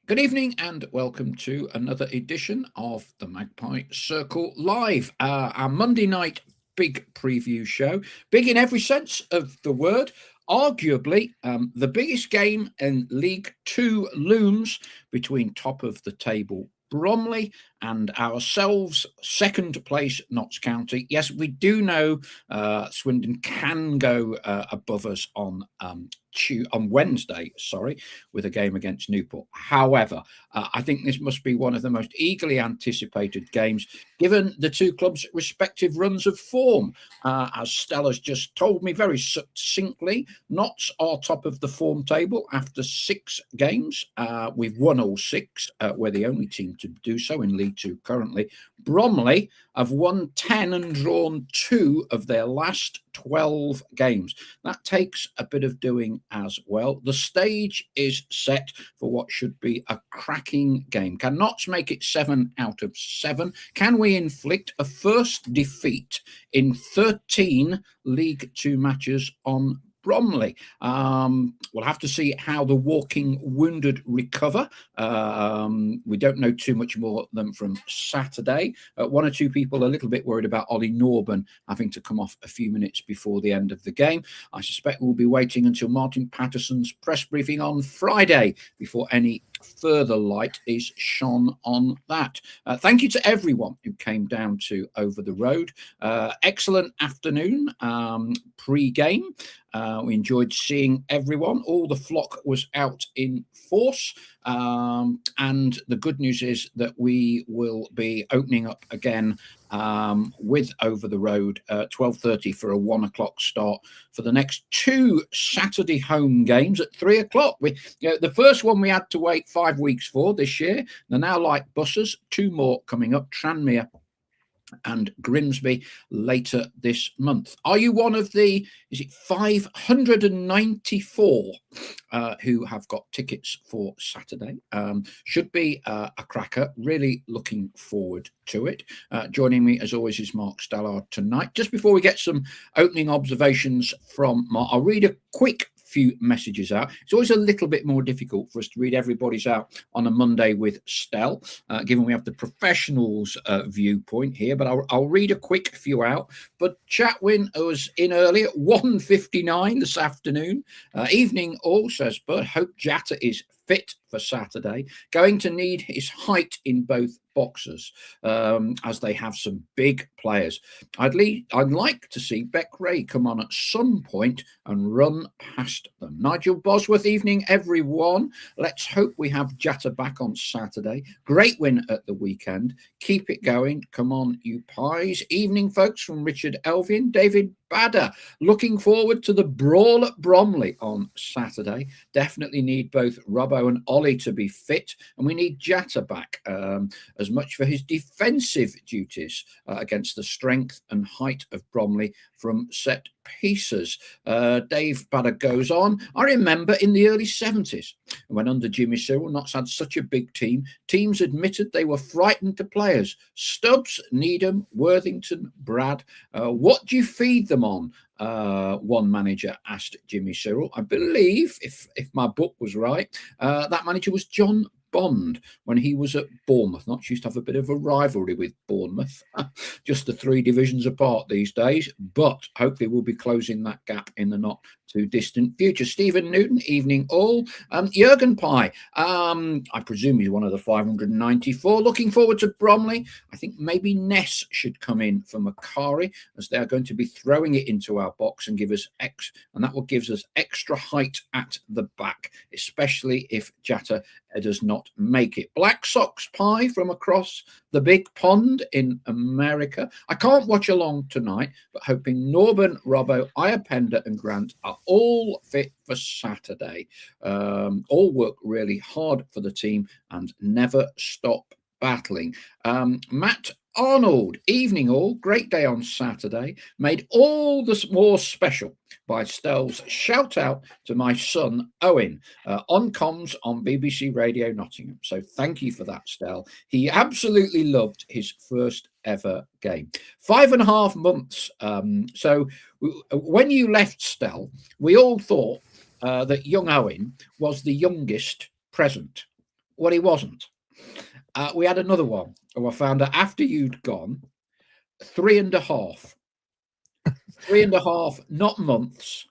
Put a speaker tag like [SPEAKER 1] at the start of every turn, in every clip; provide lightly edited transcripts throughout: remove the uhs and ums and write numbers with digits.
[SPEAKER 1] Good evening and welcome to another edition of the Magpie Circle Live, our Monday night big preview show. Big in every sense of the word. Arguably, the biggest game in League Two looms between top of the table Bromley and ourselves, second place Notts County. Yes, we do know Swindon can go above us on Wednesday, with a game against Newport. However, I think this must be one of the most eagerly anticipated games, given the two clubs' respective runs of form. As Stella's just told me very succinctly, Notts are top of the form table after 6 games. We've won all 6. We're the only team to do so in League Two currently. Bromley have won 10 and drawn 2 of their last 12 games. That takes a bit of doing as well. The stage is set for what should be a cracking game. Can Notts make it 7 out of 7? Can we inflict a first defeat in 13 League Two matches on Bromley? We'll have to see how the walking wounded recover. We don't know too much more than from Saturday. One or two people are a little bit worried about Ollie Norburn having to come off a few minutes before the end of the game. I suspect we'll be waiting until Martin Patterson's press briefing on Friday before any further light is shone on that. Thank you to everyone who came down to Over the Road. Excellent afternoon pre-game. We enjoyed seeing everyone. All the flock was out in force. And the good news is that we will be opening up again with Over the Road 12:30 for a 1 o'clock start for the next 2 Saturday home games at 3 o'clock. The first one we had to wait 5 weeks for this year. They're now like buses. 2 more coming up, Tranmere and Grimsby later this month. Are you one of the 594 who have got tickets for Saturday? Should be a cracker. Really looking forward to it. Joining me as always is Mark Stallard tonight. Just before we get some opening observations from Mark, I'll read a quick few messages out. It's always a little bit more difficult for us to read everybody's out on a Monday with Stell, given we have the professionals viewpoint here, but I'll read a quick few out. But Chatwin was in early at 1:59 this afternoon. Evening all, says Bud. Hope Jatta is fit for Saturday. Going to need his height in both boxes, as they have some big players. I'd like to see Beck Ray come on at some point and run past them. Nigel Bosworth, evening everyone. Let's hope we have Jatta back on Saturday. Great win at the weekend. Keep it going. Come on, you pies. Evening, folks, from Richard Elvin. David Badder, looking forward to the brawl at Bromley on Saturday. Definitely need both Robbo and Ollie to be fit, and we need Jatta back as much for his defensive duties against the strength and height of Bromley from set pieces. Dave Badder goes on. I remember in the early 70s when under Jimmy Cyril, Notts had such a big team. Teams admitted they were frightened to players. Stubbs, Needham, Worthington, Brad. What do you feed them on? One manager asked Jimmy Cyril. I believe, if my book was right, that manager was John Bond when he was at Bournemouth. Notts used to have a bit of a rivalry with Bournemouth, just the 3 divisions apart these days, but hopefully we'll be closing that gap in the not too distant future. Stephen Newton, evening all. Jurgen Pye, I presume he's one of the 594. Looking forward to Bromley. I think maybe Ness should come in for Macari, as they are going to be throwing it into our box and give us and that will give us extra height at the back, especially if Jatta does not make it. Black Sox Pie from across the big pond in America. I can't watch along tonight, but hoping Norburn, Robbo, Iapenda and Grant are all fit for Saturday. All work really hard for the team and never stop battling. Matt Arnold, evening all. Great day on Saturday. Made all the more special by Stell's shout out to my son Owen on comms on BBC Radio Nottingham. So thank you for that, Stell. He absolutely loved his first ever game. 5.5 months. So when you left, Stell, we all thought that young Owen was the youngest present. Well, he wasn't. We had another one. I found out after you'd gone, 3.5. 3.5, not months,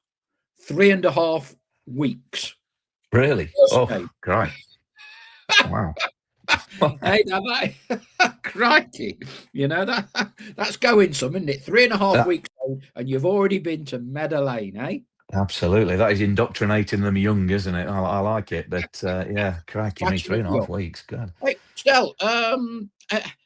[SPEAKER 1] 3.5 weeks.
[SPEAKER 2] Really? Oh,
[SPEAKER 1] Hey.
[SPEAKER 2] great. Wow.
[SPEAKER 1] Hey, now that, crikey, that's going some, isn't it? 3.5 weeks old, and you've already been to Meadow Lane, eh?
[SPEAKER 2] Absolutely. That is indoctrinating them young, isn't it? I like it. But yeah, crikey me,
[SPEAKER 1] Catching it
[SPEAKER 2] 3.5 weeks. Good.
[SPEAKER 1] Hey, Stel,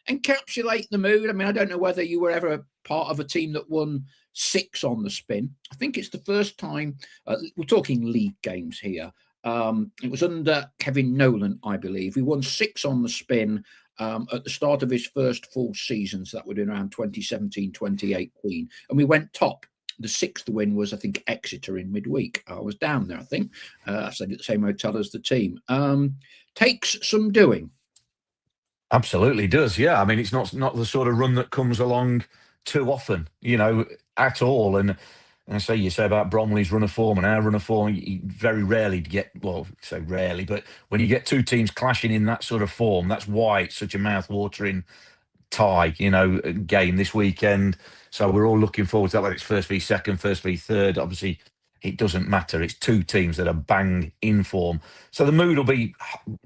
[SPEAKER 1] encapsulate the mood. I mean, I don't know whether you were ever a part of a team that won 6 on the spin. I think it's the first time, we're talking league games here. It was under Kevin Nolan, I believe. We won 6 on the spin at the start of his first full season. So that would have been around 2017, 2018. And we went top. The 6th win was, I think, Exeter in midweek. I was down there, I think. I stayed at the same hotel as the team. Takes some doing.
[SPEAKER 2] Absolutely does. Yeah. I mean, it's not the sort of run that comes along too often, at all. And I say, you say about Bromley's run of form and our run of form, you very rarely get, well, say rarely, but when you get two teams clashing in that sort of form, that's why it's such a mouth-watering tie, game this weekend. So we're all looking forward to that, whether it's first v second, first v third. Obviously, it doesn't matter. It's two teams that are bang in form. So the mood will be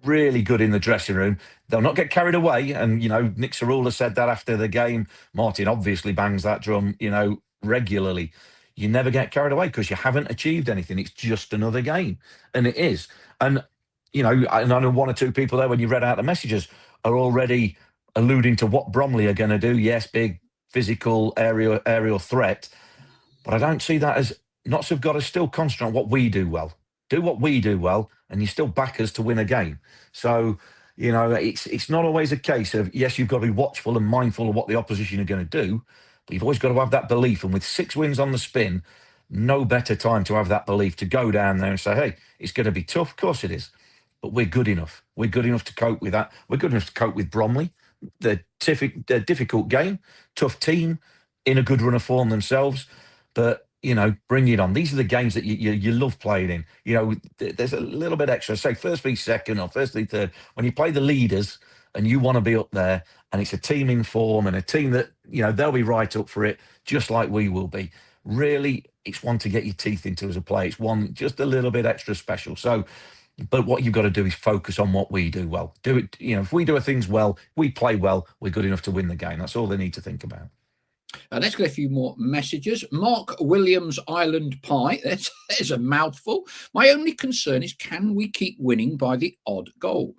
[SPEAKER 2] really good in the dressing room. They'll not get carried away. And, Nick Cerula said that after the game. Martin obviously bangs that drum, regularly. You never get carried away because you haven't achieved anything. It's just another game. And it is. And, I know one or two people there, when you read out the messages, are already alluding to what Bromley are going to do. Yes, big physical aerial threat. But I don't see that as not so got to still concentrate on what we do well. Do what we do well, and you still back us to win a game. So, it's not always a case of, yes, you've got to be watchful and mindful of what the opposition are going to do, but you've always got to have that belief. And with 6 wins on the spin, no better time to have that belief, to go down there and say, hey, it's going to be tough. Of course it is. But we're good enough. We're good enough to cope with that. We're good enough to cope with Bromley. They're difficult game, tough team, in a good run of form themselves. But, bring it on. These are the games that you love playing in. There's a little bit extra. Say first v second or first v third. When you play the leaders and you want to be up there, and it's a team in form and a team that, they'll be right up for it, just like we will be. Really, it's one to get your teeth into as a player. It's one just a little bit extra special. So, but what you've got to do is focus on what we do well. Do it, if we do things well, we play well, we're good enough to win the game. That's all they need to think about.
[SPEAKER 1] Let's get a few more messages. Mark Williams, Island Pie. There's a mouthful. My only concern is, can we keep winning by the odd goal?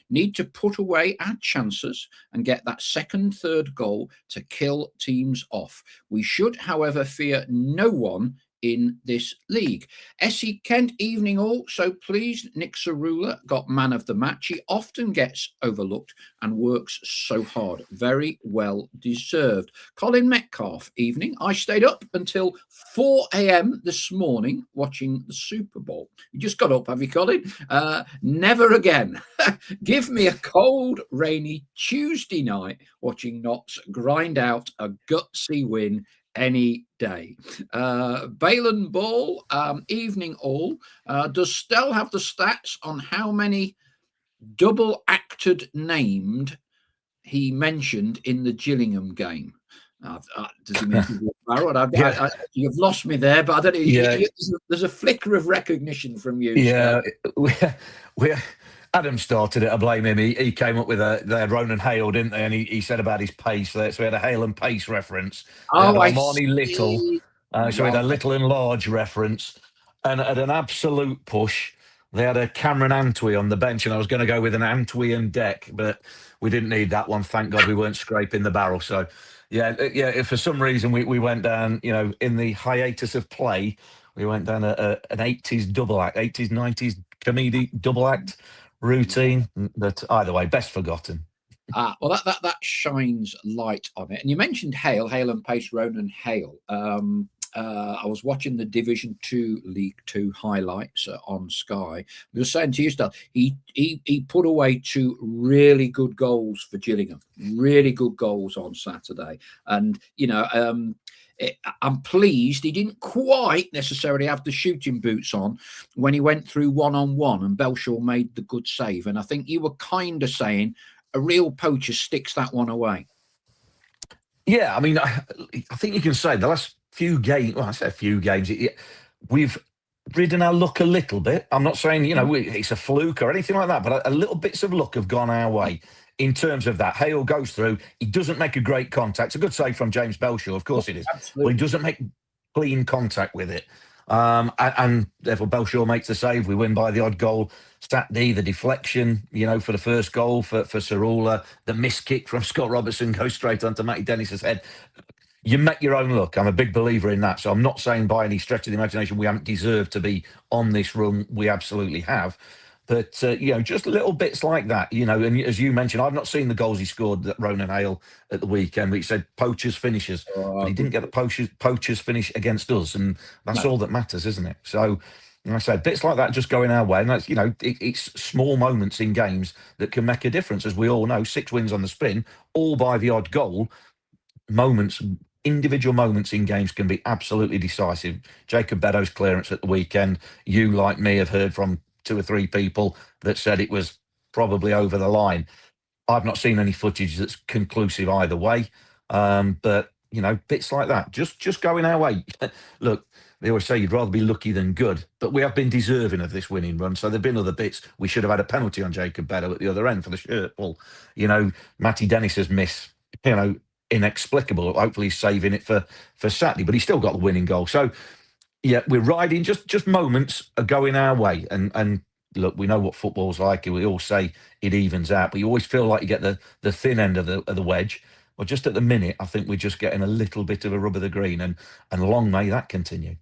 [SPEAKER 1] Need to put away our chances and get that second, third goal to kill teams off. We should, however, fear no one in this league. SE Kent, evening all. So pleased Nick Cerula got man of the match. He often gets overlooked and works so hard. Very well deserved. Colin Metcalf, evening. I stayed up until 4 a.m. this morning watching the Super Bowl. You just got up, have you, Colin? Never again. Give me a cold, rainy Tuesday night watching Notts grind out a gutsy win any day. Balin Ball, evening all. Does Stell have the stats on how many double acted named he mentioned in the Gillingham game? Does he mention Barrett? You've lost me there, but I don't know.
[SPEAKER 2] Yeah.
[SPEAKER 1] There's a flicker of recognition from you.
[SPEAKER 2] Yeah, Adam started it. I blame him. He came up with they had Ronan Hale, didn't they? And he said about his pace. So we had a Hale and pace reference.
[SPEAKER 1] Oh, I
[SPEAKER 2] Marnie Little. So we had a little and large reference. And at an absolute push, they had a Cameron Antwi on the bench, and I was going to go with an Antwi and Deck, but we didn't need that one. Thank God we weren't scraping the barrel. So, yeah. For some reason we went down. In the hiatus of play, we went down an 80s double act, 80s 90s comedy double act routine. But either way, best forgotten.
[SPEAKER 1] Well, that shines light on it. And you mentioned Hale and Pace, Ronan Hale. I was watching the Division 2 League 2 highlights on Sky. We were saying to you, Stel, he put away 2 really good goals for Gillingham. Really good goals on Saturday. And, I'm pleased he didn't quite necessarily have the shooting boots on when he went through one-on-one and Belshaw made the good save. And I think you were kind of saying a real poacher sticks that one away.
[SPEAKER 2] Yeah, I mean, I think you can say the last few games, well, I say a few games, we've ridden our luck a little bit. I'm not saying, it's a fluke or anything like that, but a little bits of luck have gone our way in terms of that. Hale goes through, he doesn't make a great contact. It's a good save from James Belshaw, of course it is.
[SPEAKER 1] Absolutely.
[SPEAKER 2] But he doesn't make clean contact with it. And therefore Belshaw makes the save. We win by the odd goal. Saturday, the deflection, for the first goal for Sarula, the missed kick from Scott Robertson goes straight onto Matty Dennis's head. You make your own luck. I'm a big believer in that. So I'm not saying by any stretch of the imagination we haven't deserved to be on this run. We absolutely have. But, just little bits like that, and as you mentioned, I've not seen the goals he scored at Ronan Hale at the weekend, but he said poachers finishes, but he didn't get the poachers finish against us. And that's all that matters, isn't it? So, like I said, bits like that just going our way. And that's, it's small moments in games that can make a difference. As we all know, 6 wins on the spin, all by the odd goal. Individual moments in games can be absolutely decisive. Jacob Beddoes' clearance at the weekend, you, like me, have heard from 2 or 3 people that said it was probably over the line. I've not seen any footage that's conclusive either way. But, bits like that, just going our way. Look, they always say you'd rather be lucky than good, but we have been deserving of this winning run. So there have been other bits. We should have had a penalty on Jacob Beddoes at the other end for the shirt pull. Matty Dennis's miss, inexplicable. Hopefully he's saving it for Saturday, but he still got the winning goal. So, yeah, we're riding, just moments are going our way. And look, we know what football's like. We all say it evens out, but you always feel like you get the thin end of the wedge. Well, just at the minute, I think we're just getting a little bit of a rub of the green, and long may that continue.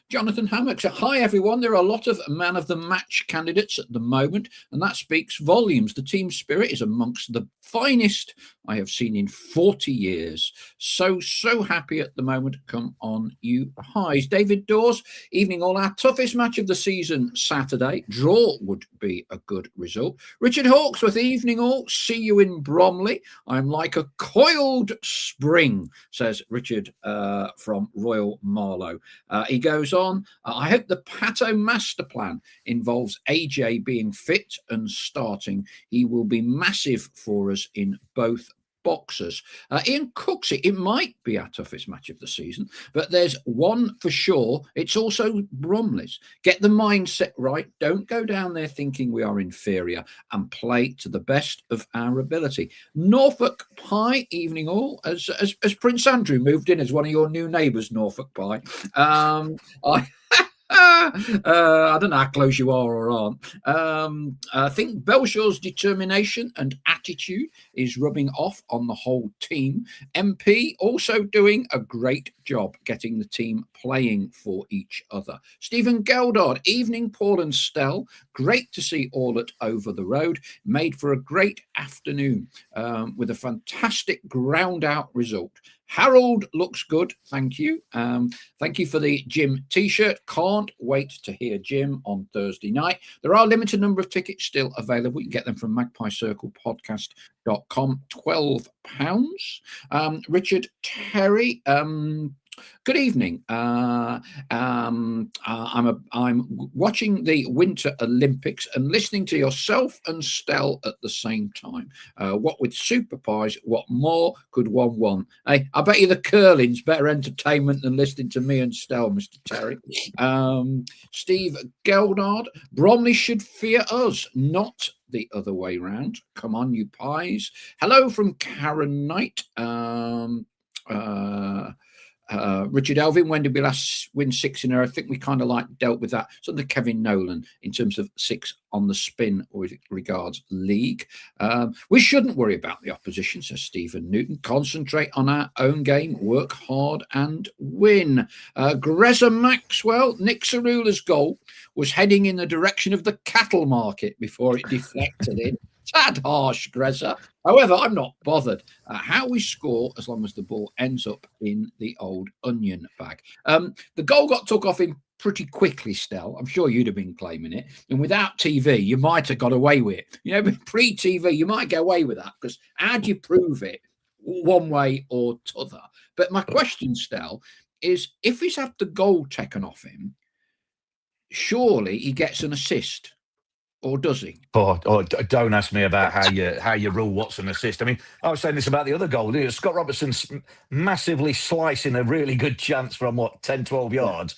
[SPEAKER 1] Jonathan Hammock. Hi, everyone. There are a lot of man of the match candidates at the moment, and that speaks volumes. The team spirit is amongst the finest I have seen in 40 years. So happy at the moment. Come on, you highs. David Dawes, evening all. Our toughest match of the season, Saturday. Draw would be a good result. Richard Hawksworth, evening all. See you in Bromley. I'm like a coiled spring, says Richard from Royal Marlow. He goes on, I hope the Pato master plan involves AJ being fit and starting. He will be massive for us in both boxers. Ian Cooks, it might be our toughest match of the season, but there's one for sure. It's also Bromley's. Get the mindset right. Don't go down there thinking we are inferior, and play to the best of our ability. Norfolk Pie, evening all. As Prince Andrew moved in as one of your new neighbours, Norfolk Pie. I don't know how close you are or aren't. I think Belshaw's determination and attitude is rubbing off on the whole team. MP also doing a great job getting the team playing for each other. Stephen Geldard, evening Paul and Stell. Great to see all at Over the Road. Made for a great afternoon with a fantastic ground out result. Harold looks good, thank you. Thank you for the Jim t-shirt. Can't wait to hear Jim on Thursday night. There are a limited number of tickets still available. You can get them from magpiecirclepodcast.com. £12. Richard Terry, good evening. I'm watching the Winter Olympics and listening to yourself and Stell at the same time. What with super pies, what more could one want? Hey, I bet you the curling's better entertainment than listening to me and Stell, Mr. Terry. Steve Geldard, Bromley should fear us, not the other way round. Come on, you pies. Hello from Karen Knight. Richard Elvin, when did we last win 6 in a row? I think we kind of dealt with that. So the Kevin Nolan in terms of 6 on the spin with regards league. We shouldn't worry about the opposition, says Stephen Newton. Concentrate on our own game, work hard and win. Greza Maxwell, Nick Cerula's goal was heading in the direction of the cattle market before it deflected in. Tad harsh, Greza. However, I'm not bothered how we score as long as the ball ends up in the old onion bag. The goal got took off him pretty quickly, Stell. I'm sure you'd have been claiming it. And without TV, you might have got away with it. Pre-TV, you might get away with that because how do you prove it one way or t'other. But my question, Stel, is if he's had the goal taken off him, surely he gets an assist, or does he?
[SPEAKER 2] Don't ask me about how you rule what's an assist. I mean, I was saying this about the other goal. Scott Robertson's massively slicing a really good chance from, 10, 12 yards.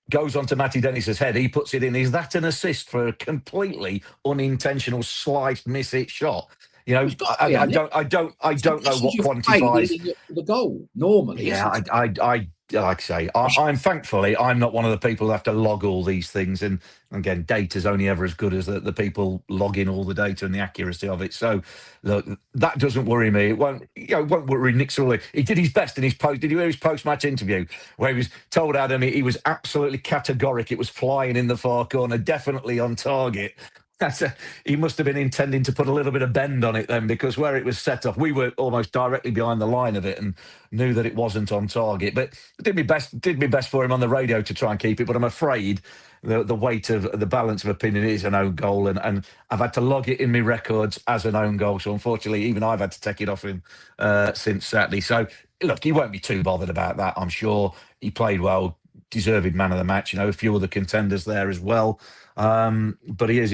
[SPEAKER 2] Goes on to Matty Dennis's head. He puts it in. Is that an assist for a completely unintentional slice, miss it shot? You know, I don't know what quantifies
[SPEAKER 1] leading up to the goal normally.
[SPEAKER 2] Yeah,
[SPEAKER 1] Isn't it?
[SPEAKER 2] I like I say, I'm thankfully I'm not one of the people who have to log all these things. And again, data's only ever as good as the people logging all the data and the accuracy of it. So look, that doesn't worry me. It won't worry Nick Sully. He did his best in his post. Did you hear his post-match interview where he was told Adam he was absolutely categoric? It was flying in the far corner, definitely on target. He must have been intending to put a little bit of bend on it then, because where it was set off, we were almost directly behind the line of it and knew that it wasn't on target. But did my best for him on the radio to try and keep it. But I'm afraid the weight of the balance of opinion is an own goal, and I've had to log it in my records as an own goal. So unfortunately, even I've had to take it off him since Saturday. So look, he won't be too bothered about that. I'm sure he played well, deserved man of the match. A few other contenders there as well. But he's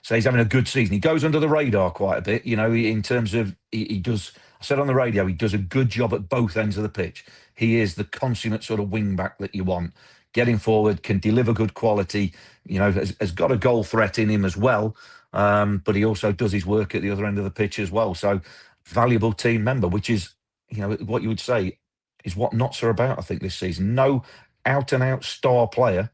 [SPEAKER 2] having a good season. He goes under the radar quite a bit, in terms of he does. I said on the radio, he does a good job at both ends of the pitch. He is the consummate sort of wing back that you want. Getting forward, can deliver good quality, has got a goal threat in him as well. But he also does his work at the other end of the pitch as well. So valuable team member, which is, what you would say is what Notts are about, I think, this season. No out and out star player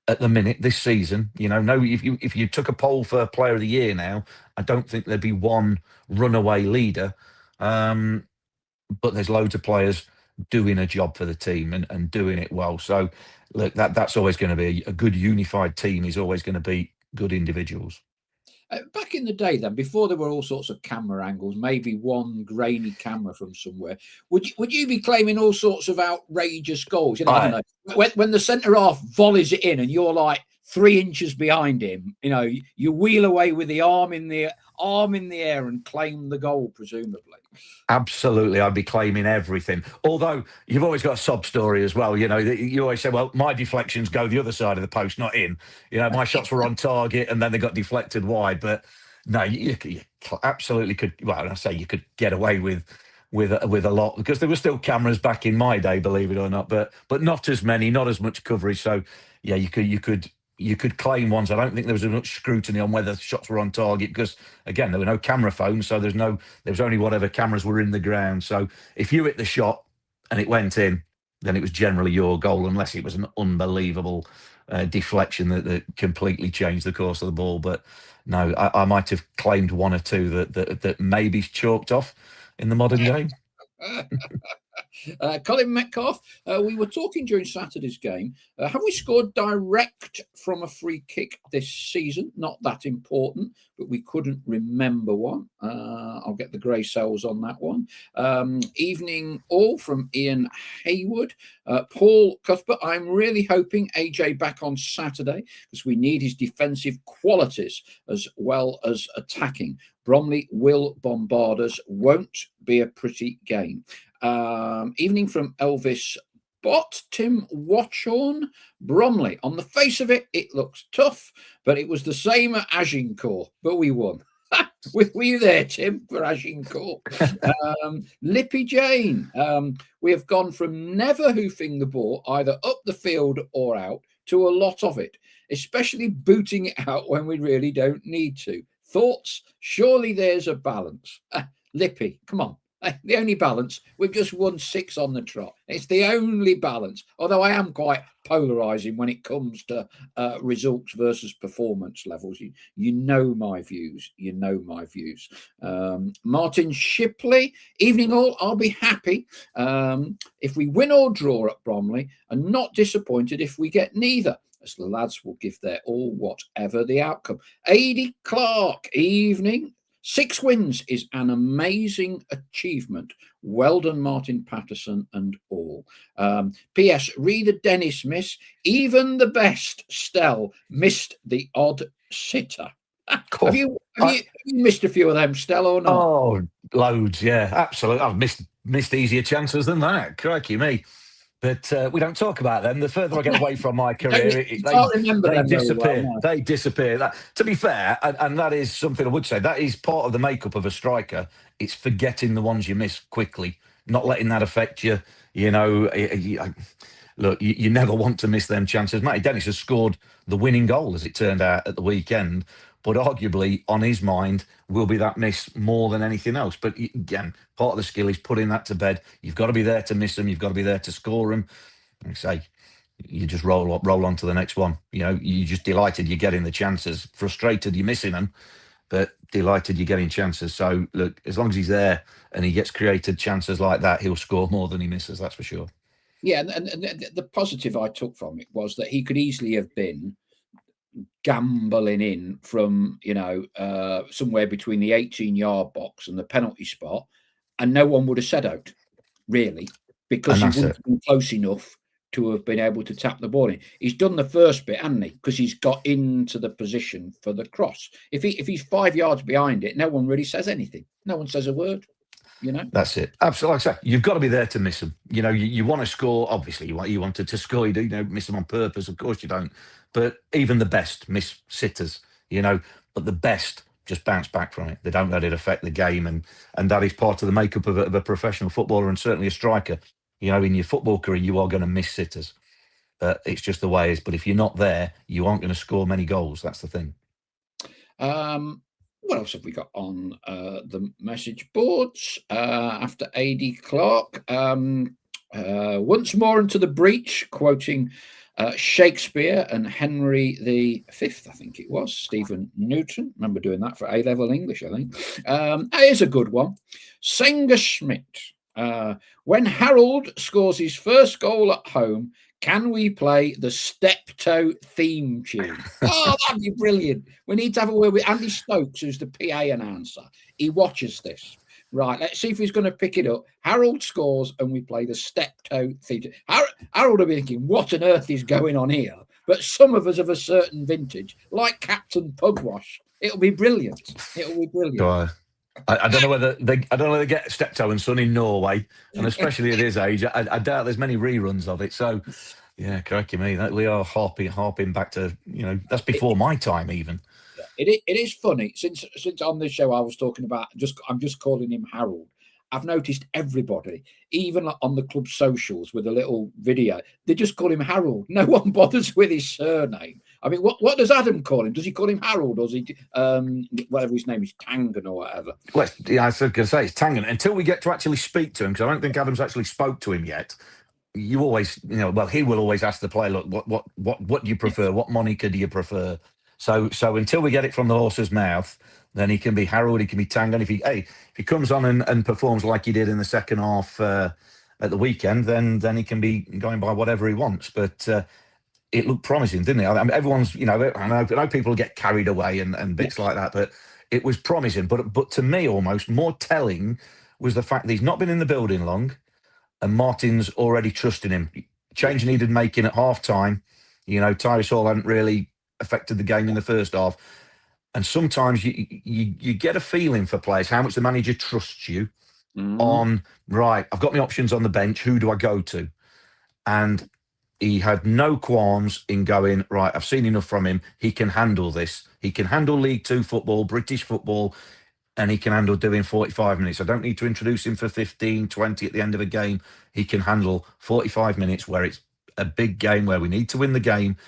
[SPEAKER 2] at the minute this season. No, if you took a poll for player of the year now, I don't think there'd be one runaway leader. But there's loads of players doing a job for the team and doing it well. So look, that's always going to be a good unified team is always going to be good individuals.
[SPEAKER 1] Back in the day, then, before there were all sorts of camera angles, maybe one grainy camera from somewhere, would you be claiming all sorts of outrageous goals? I don't know, when the centre half volleys it in and you're like 3 inches behind him, you wheel away with the arm in the air and claim the goal, presumably.
[SPEAKER 2] Absolutely, I'd be claiming everything. Although you've always got a sob story as well. You always say, well, my deflections go the other side of the post, not in. My shots were on target and then they got deflected wide. But no, you absolutely could. Well, I say you could get away with a lot, because there were still cameras back in my day, believe it or not. But not as many, not as much coverage. So yeah, you could claim ones. I don't think there was as much scrutiny on whether shots were on target, because again, there were no camera phones, so there was only whatever cameras were in the ground. So if you hit the shot and it went in, then it was generally your goal, unless it was an unbelievable deflection that completely changed the course of the ball. But no, I might have claimed one or two that maybe chalked off in the modern game.
[SPEAKER 1] Colin Metcalf, we were talking during Saturday's game. Have we scored direct from a free kick this season? Not that important, but we couldn't remember one. I'll get the grey cells on that one. Evening all from Ian Haywood. Paul Cuthbert, I'm really hoping AJ back on Saturday, because we need his defensive qualities as well as attacking. Bromley will bombard us. Won't be a pretty game. Evening from Elvis Bott. Tim Watchorn. Bromley, on the face of it, it looks tough, but it was the same at Agincourt, but we won. Were you there, Tim, for Agincourt? Lippy Jane. We have gone from never hoofing the ball either up the field or out to a lot of it, especially booting it out when we really don't need to. Thoughts? Surely there's a balance. Lippy, come on. The only balance, we've just won 6 on the trot. It's the only balance. Although I am quite polarising when it comes to results versus performance levels. You know my views. Martin Shipley, evening all. I'll be happy if we win or draw at Bromley, and not disappointed if we get neither, as the lads will give their all, whatever the outcome. Adi Clark, evening. 6 wins is an amazing achievement. Well done, Martin Patterson and all. P.S. Reader Dennis miss. Even the best Stell missed the odd sitter. Have
[SPEAKER 2] Cool.
[SPEAKER 1] you missed a few of them, Stella, or not?
[SPEAKER 2] Oh, loads, yeah, absolutely. I've missed easier chances than that. Crikey me. But we don't talk about them. The further I get away from my career,
[SPEAKER 1] You can't remember
[SPEAKER 2] they
[SPEAKER 1] them very well,
[SPEAKER 2] disappear.
[SPEAKER 1] no.
[SPEAKER 2] They disappear. That, to be fair, and that is something I would say, that is part of the makeup of a striker. It's forgetting the ones you miss quickly, not letting that affect you. You know, look, you never want to miss them chances. Matty Dennis has scored the winning goal, as it turned out, at the weekend. But arguably, on his mind, will be that miss more than anything else. But again, part of the skill is putting that to bed. You've got to be there to miss them. You've got to be there to score them. Like I say, you just roll on to the next one. You know, you're just delighted you're getting the chances. Frustrated you're missing them, but delighted you're getting chances. So look, as long as he's there and he gets created chances like that, he'll score more than he misses. That's for sure.
[SPEAKER 1] Yeah, and the positive I took from it was that he could easily have been gambling in from somewhere between the 18-yard box and the penalty spot, and no one would have said out, really, because
[SPEAKER 2] And
[SPEAKER 1] he
[SPEAKER 2] that's
[SPEAKER 1] wouldn't
[SPEAKER 2] it.
[SPEAKER 1] have been close enough to have been able to tap the ball in. He's done the first bit, hasn't he? Because he's got into the position for the cross. If he's 5 yards behind it, no one really says anything. No one says a word. You know.
[SPEAKER 2] That's it. Absolutely. Like I say, you've got to be there to miss them. You know, you want to score. Obviously, you wanted to score. You don't miss them on purpose. Of course you don't. But even the best miss sitters. You know, but the best just bounce back from it. They don't let it affect the game, and that is part of the makeup of a professional footballer and certainly a striker. You know, in your football career, you are going to miss sitters. It's just the way it is. But if you're not there, you aren't going to score many goals. That's the thing.
[SPEAKER 1] What else have we got on the message boards after AD Clark? Once more into the breach, quoting Shakespeare and Henry V, I think it was, Stephen Newton. Remember doing that for A-level English, I think. Here's a good one. Sanger Schmidt. When Harold scores his first goal at home, can we play the Steptoe theme tune? Oh, that'd be brilliant. We need to have a word with Andy Stokes, who's the PA announcer. He watches this. Right, let's see if he's going to pick it up. Harold scores and we play the Steptoe theme tune. Harold will be thinking, what on earth is going on here? But some of us of a certain vintage, like Captain Pugwash, it'll be brilliant. It'll be brilliant.
[SPEAKER 2] I don't know whether they get Steptoe and Son in Norway, and especially at his age, I doubt there's many reruns of it. So, yeah, crikey me, we are harping back to that's before my time even.
[SPEAKER 1] It is funny since on this show I was talking about I'm just calling him Harold. I've noticed everybody, even on the club socials with a little video, they just call him Harold. No one bothers with his surname. I mean, what does Adam call him? Does he call him Harold, or does he whatever his name is, Tangan or whatever?
[SPEAKER 2] Well, yeah, I was going to say it's Tangan until we get to actually speak to him, because I don't think Adam's actually spoke to him yet. You always, well, he will always ask the player, look, what do you prefer? What moniker do you prefer? So until we get it from the horse's mouth, then he can be Harold, he can be Tangan. If he comes on and performs like he did in the second half at the weekend, then he can be going by whatever he wants. But it looked promising, didn't it? I mean, everyone's, I know people get carried away and bits like that, but it was promising. But to me, almost more telling was the fact that he's not been in the building long, and Martin's already trusting him. Change needed making at half time. Tyrese Hall hadn't really affected the game in the first half. And sometimes you get a feeling for players, how much the manager trusts you on, right, I've got my options on the bench, who do I go to? And he had no qualms in going, right, I've seen enough from him. He can handle this. He can handle League Two football, British football, and he can handle doing 45 minutes. I don't need to introduce him for 15, 20 at the end of a game. He can handle 45 minutes where it's a big game, where we need to win the game,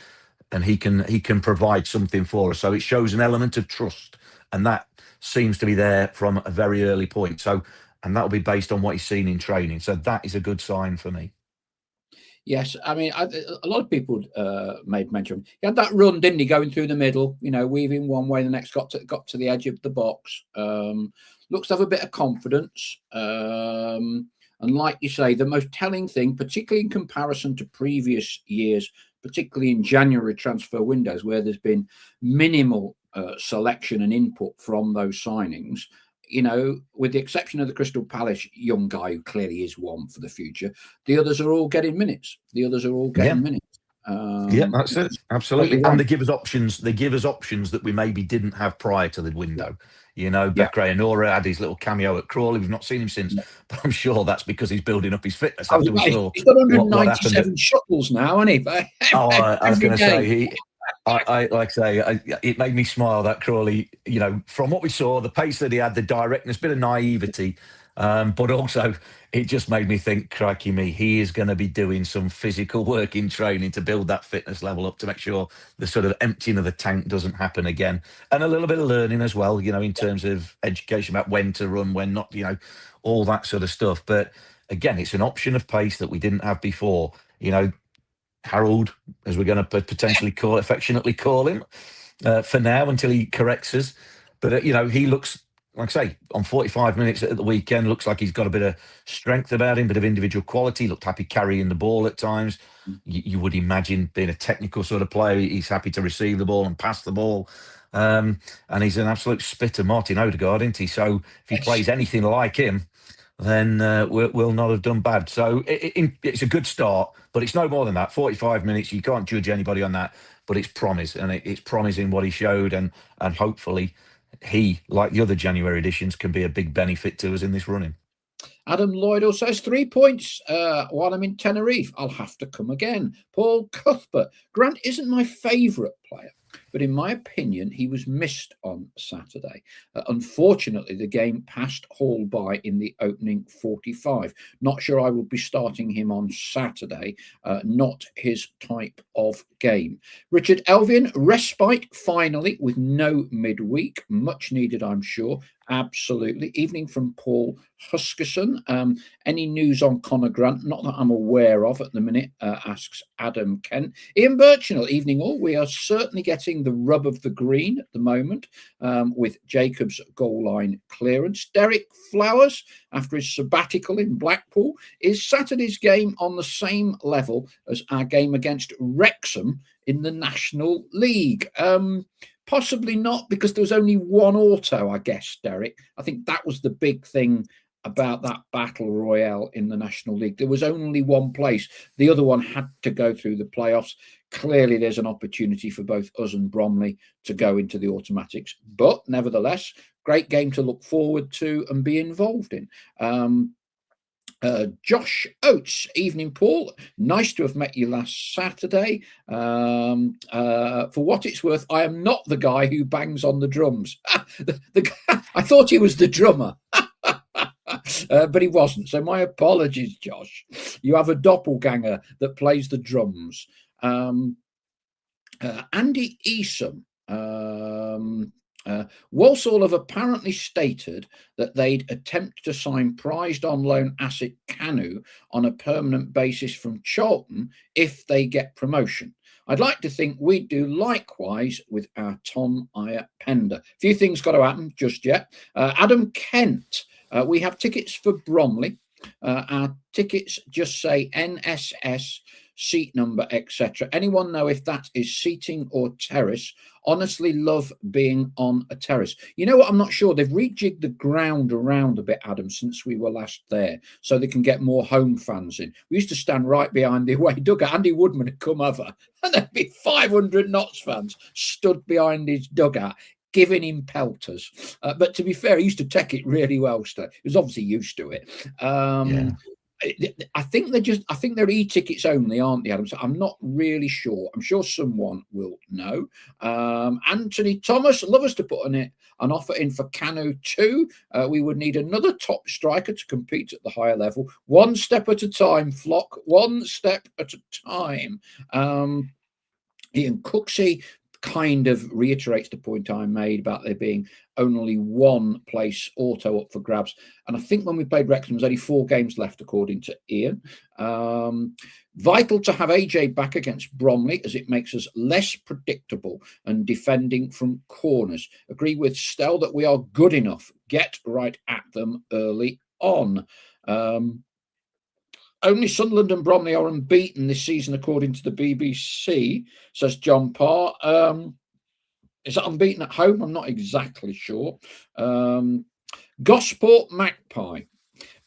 [SPEAKER 2] and he can provide something for us. So it shows an element of trust, and that seems to be there from a very early point. So, and that'll be based on what he's seen in training. So that is a good sign for me.
[SPEAKER 1] Yes, I mean, a lot of people made mention. He had that run, didn't he, going through the middle, weaving one way, the next got to the edge of the box. Looks to have a bit of confidence. And like you say, the most telling thing, particularly in comparison to previous years, particularly in January transfer windows, where there's been minimal selection and input from those signings, with the exception of the Crystal Palace young guy who clearly is one for the future, the others are all getting minutes. Minutes.
[SPEAKER 2] Yeah, that's it. Absolutely.
[SPEAKER 1] Right.
[SPEAKER 2] And they give us options. They give us options that we maybe didn't have prior to the window. You know,
[SPEAKER 1] Yeah.
[SPEAKER 2] Bekray Anora had his little cameo at Crawley. We've not seen him since, but I'm sure that's because he's building up his fitness after we saw
[SPEAKER 1] He's got
[SPEAKER 2] what happened.
[SPEAKER 1] 197 shuttles now, hasn't he?
[SPEAKER 2] Oh, I was
[SPEAKER 1] Every
[SPEAKER 2] going to say,
[SPEAKER 1] day.
[SPEAKER 2] I like I say, it made me smile that Crawley, you know, from what we saw, the pace that he had, the directness, bit of naivety, but also it just made me think, crikey me, he is going to be doing some physical work in training to build that fitness level up to make sure the sort of emptying of the tank doesn't happen again. And a little bit of learning as well, you know, in terms of education about when to run, when not, you know, all that sort of stuff. But again, it's an option of pace that we didn't have before. You know, Harold, as we're going to potentially affectionately call him, for now until he corrects us. But, you know, he looks, like I say, on 45 minutes at the weekend, looks like he's got a bit of strength about him, bit of individual quality, looked happy carrying the ball at times. You would imagine being a technical sort of player, he's happy to receive the ball and pass the ball. And he's an absolute spitter, Martin Odegaard, isn't he? So if he plays anything like him, then we'll not have done bad. So it's a good start, but it's no more than that. 45 minutes, you can't judge anybody on that, but it's promise, and it's promising what he showed, and hopefully he, like the other January editions, can be a big benefit to us in this running.
[SPEAKER 1] Adam Lloyd also says 3 points while I'm in Tenerife. I'll have to come again. Paul Cuthbert. Grant isn't my favourite player, but in my opinion, he was missed on Saturday. Unfortunately, the game passed Hall by in the opening 45. Not sure I will be starting him on Saturday. Not his type of game. Richard Elvian, respite finally with no midweek. Much needed, I'm sure. Absolutely. Evening from Paul Huskerson. Any news on Conor Grant? Not that I'm aware of at the minute, asks Adam Kent. Ian Birchnell, evening all. We are certainly getting the rub of the green at the moment with Jacobs' goal line clearance. Derek Flowers, after his sabbatical in Blackpool, is Saturday's game on the same level as our game against Wrexham in the National League? Possibly not, because there was only one auto, I guess, Derek. I think that was the big thing about that battle royale in the National League. There was only one place. The other one had to go through the playoffs. Clearly, there's an opportunity for both us and Bromley to go into the automatics. But nevertheless, great game to look forward to and be involved in. Josh Oates, evening, Paul. Nice to have met you last Saturday. For what it's worth, I am not the guy who bangs on the drums. I thought he was the drummer, but he wasn't. So my apologies, Josh. You have a doppelganger that plays the drums. Andy Easom. Walsall have apparently stated that they'd attempt to sign prized on loan asset Canu on a permanent basis from Charlton if they get promotion. I'd like to think we'd do likewise with our Tom Ayer Pender. Few things got to happen just yet. Adam Kent, we have tickets for Bromley. Our tickets just say NSS, seat number, etc. Anyone know if that is seating or terrace? Honestly, love being on a terrace. You know what? I'm not sure. They've rejigged the ground around a bit, Adam, since we were last there, so they can get more home fans in. We used to stand right behind the away dugout. Andy Woodman had come over, and there'd be 500 Notts fans stood behind his dugout, giving him pelters. But to be fair, he used to take it really well. He was obviously used to it.
[SPEAKER 2] Yeah.
[SPEAKER 1] I think they're e-tickets only, aren't they, Adam? So I'm not really sure. I'm sure someone will know. Anthony Thomas, love us to put an offer in for Canu too. We would need another top striker to compete at the higher level. One step at a time, Flock. One step at a time. Ian Cooksey kind of reiterates the point I made about there being only one place auto up for grabs. And I think when we played Wrexham, there's only 4 games left, according to Ian. Vital to have AJ back against Bromley, as it makes us less predictable and defending from corners. Agree with Stell that we are good enough. Get right at them early on. Only Sunderland and Bromley are unbeaten this season, according to the BBC, says John Parr. Is that unbeaten at home? I'm not exactly sure. Gosport Magpie.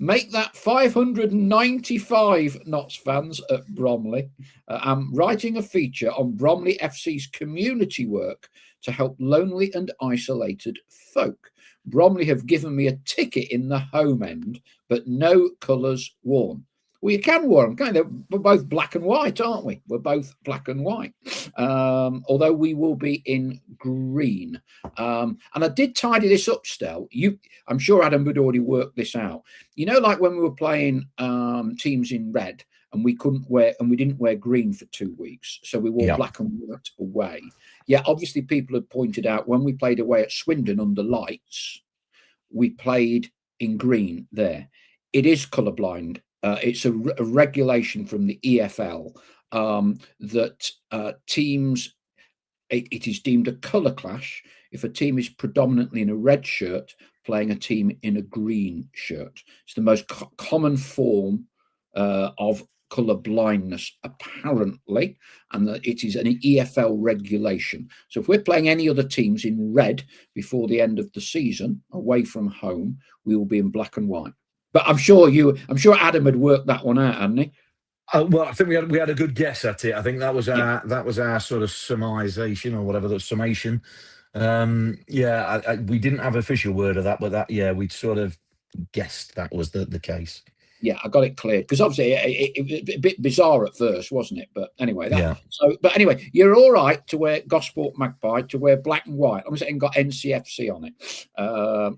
[SPEAKER 1] Make that 595 Notts fans at Bromley. I'm writing a feature on Bromley FC's community work to help lonely and isolated folk. Bromley have given me a ticket in the home end, but no colours worn. Well, you can wear them, kind of. We're both black and white, aren't we? We're both black and white. Although we will be in green. And I did tidy this up, Stel. I'm sure Adam would already worked this out. You know, like when we were playing teams in red and we didn't wear green for 2 weeks. So we wore black and white away. Yeah, obviously people had pointed out when we played away at Swindon under lights, we played in green there. It is colourblind. It's a regulation from the EFL that teams, it is deemed a colour clash if a team is predominantly in a red shirt playing a team in a green shirt. It's the most common form of colour blindness, apparently, and that it is an EFL regulation. So if we're playing any other teams in red before the end of the season, away from home, we will be in black and white. But I'm sure Adam had worked that one out, hadn't he?
[SPEAKER 2] Well, I think we had a good guess at it. I think that was our sort of summarization or whatever, the summation. We didn't have official word of that, but we'd sort of guessed that was the case.
[SPEAKER 1] Yeah, I got it cleared because obviously it a bit bizarre at first, wasn't it? But anyway, but anyway, you're all right to wear Gosport Magpie to wear black and white. I'm saying got NCFC on it,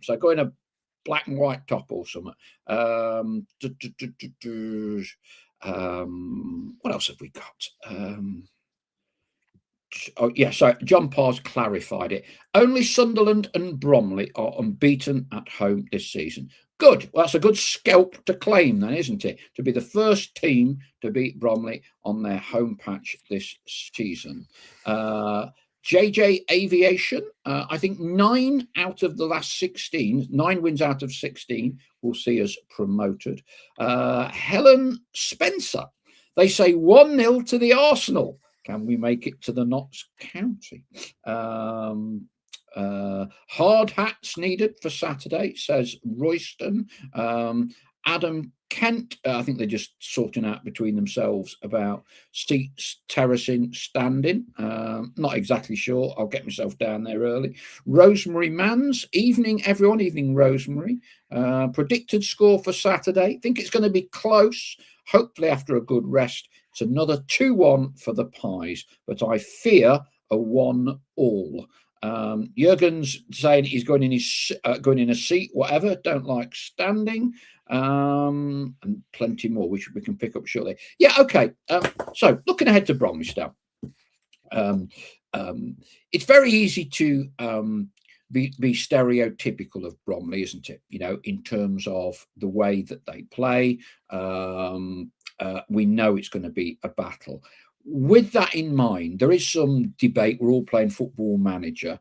[SPEAKER 1] so go in a black and white top or something. What else have we got? So John Parr's clarified it. Only Sunderland and Bromley are unbeaten at home this season. Good. Well, that's a good scalp to claim then, isn't it? To be the first team to beat Bromley on their home patch this season. JJ Aviation, I think 9 out of the last 16, 9 wins out of 16 will see us promoted. Helen Spencer, they say 1-0 to the Arsenal. Can we make it to the Notts County? Hard hats needed for Saturday, says Royston. Adam Kent, I think they're just sorting out between themselves about seats, terracing, standing. Not exactly sure. I'll get myself down there early. Rosemary Mans, evening, everyone. Evening, Rosemary. Predicted score for Saturday. Think it's going to be close. Hopefully, after a good rest, it's another 2-1 for the Pies, but I fear a 1-1. Jurgen's saying he's going in a seat, whatever. Don't like standing. And plenty more which we can pick up shortly. Yeah, okay. So looking ahead to Bromley stuff, it's very easy to be stereotypical of Bromley, isn't it? You know, in terms of the way that they play. We know it's going to be a battle. With that in mind, there is some debate. We're all playing Football Manager.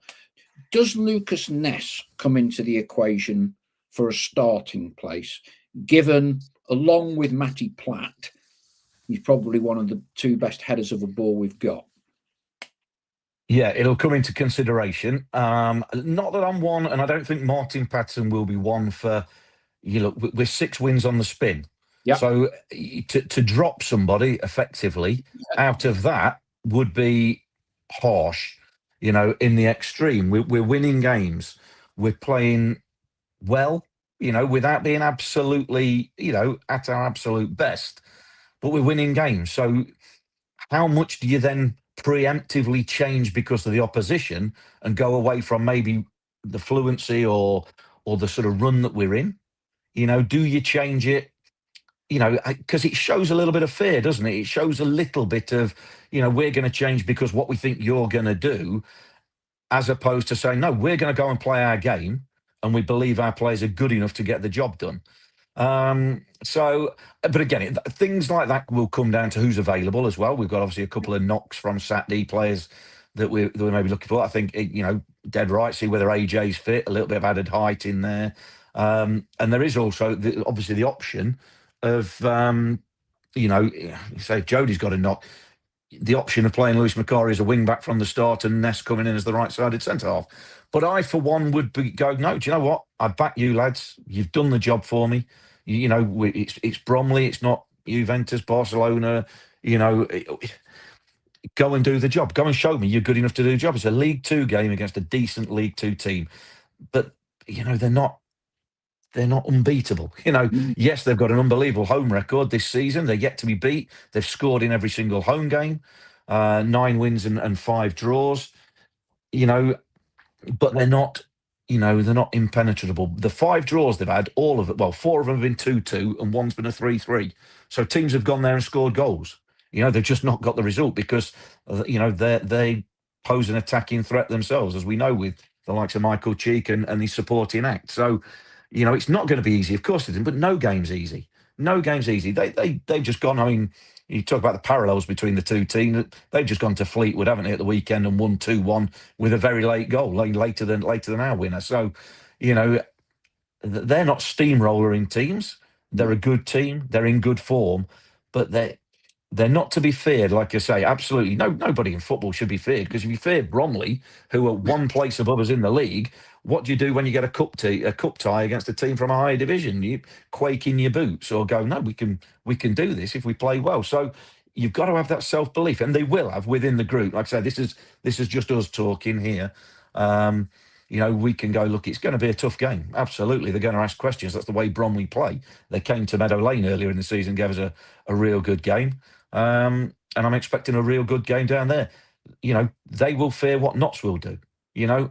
[SPEAKER 1] Does Lucas Ness come into the equation for a starting place, given, along with Matty Platt, he's probably one of the 2 best headers of a ball we've got?
[SPEAKER 2] Yeah, it'll come into consideration. Not that I'm one, and I don't think Martin Patton will be one for, we're 6 wins on the spin. Yep. So to drop somebody effectively out of that would be harsh, in the extreme. We're winning games. We're playing well, without being absolutely, at our absolute best, but we're winning games. So how much do you then preemptively change because of the opposition and go away from maybe the fluency or the sort of run that we're in? Do you change it? Because it shows a little bit of fear, doesn't it? It shows a little bit of, we're going to change because what we think you're going to do, as opposed to saying, no, we're going to go and play our game and we believe our players are good enough to get the job done. But again, things like that will come down to who's available as well. We've got obviously a couple of knocks from Saturday players that we may be looking for. I think, dead right, see whether AJ's fit, a little bit of added height in there. And there is also obviously the option of, say Jody's got a knock, the option of playing Lewis McCarry as a wing back from the start and Ness coming in as the right-sided centre-half. But I, for one, would go, no, do you know what? I back you, lads. You've done the job for me. It's Bromley. It's not Juventus, Barcelona. Go and do the job. Go and show me you're good enough to do the job. It's a League Two game against a decent League Two team, but they're not unbeatable. Yes, they've got an unbelievable home record this season. They're yet to be beat. They've scored in every single home game, 9 wins and 5 draws. But they're not impenetrable. The 5 draws they've had, all of it, well, 4 of them have been 2-2 and one's been a 3-3. So teams have gone there and scored goals. They've just not got the result because, they pose an attacking threat themselves, as we know with the likes of Michael Cheek and his supporting act. So, it's not going to be easy. Of course it isn't, but no game's easy. No game's easy. They've just gone, I mean, you talk about the parallels between the two teams. They've just gone to Fleetwood, haven't they, at the weekend and won 2-1 with a very late goal, later than our winner. So, they're not steamrolling teams. They're a good team. They're in good form, but they're not to be feared. Like I say, absolutely nobody in football should be feared, because if you fear Bromley, who are one place above us in the league, what do you do when you get a cup tie against a team from a higher division? You quake in your boots or go, no, we can do this if we play well. So you've got to have that self-belief, and they will have within the group. Like I say, this is just us talking here. We can go, look, it's going to be a tough game. Absolutely. They're going to ask questions. That's the way Bromley play. They came to Meadow Lane earlier in the season, gave us a real good game. And I'm expecting a real good game down there. They will fear what Notts will do,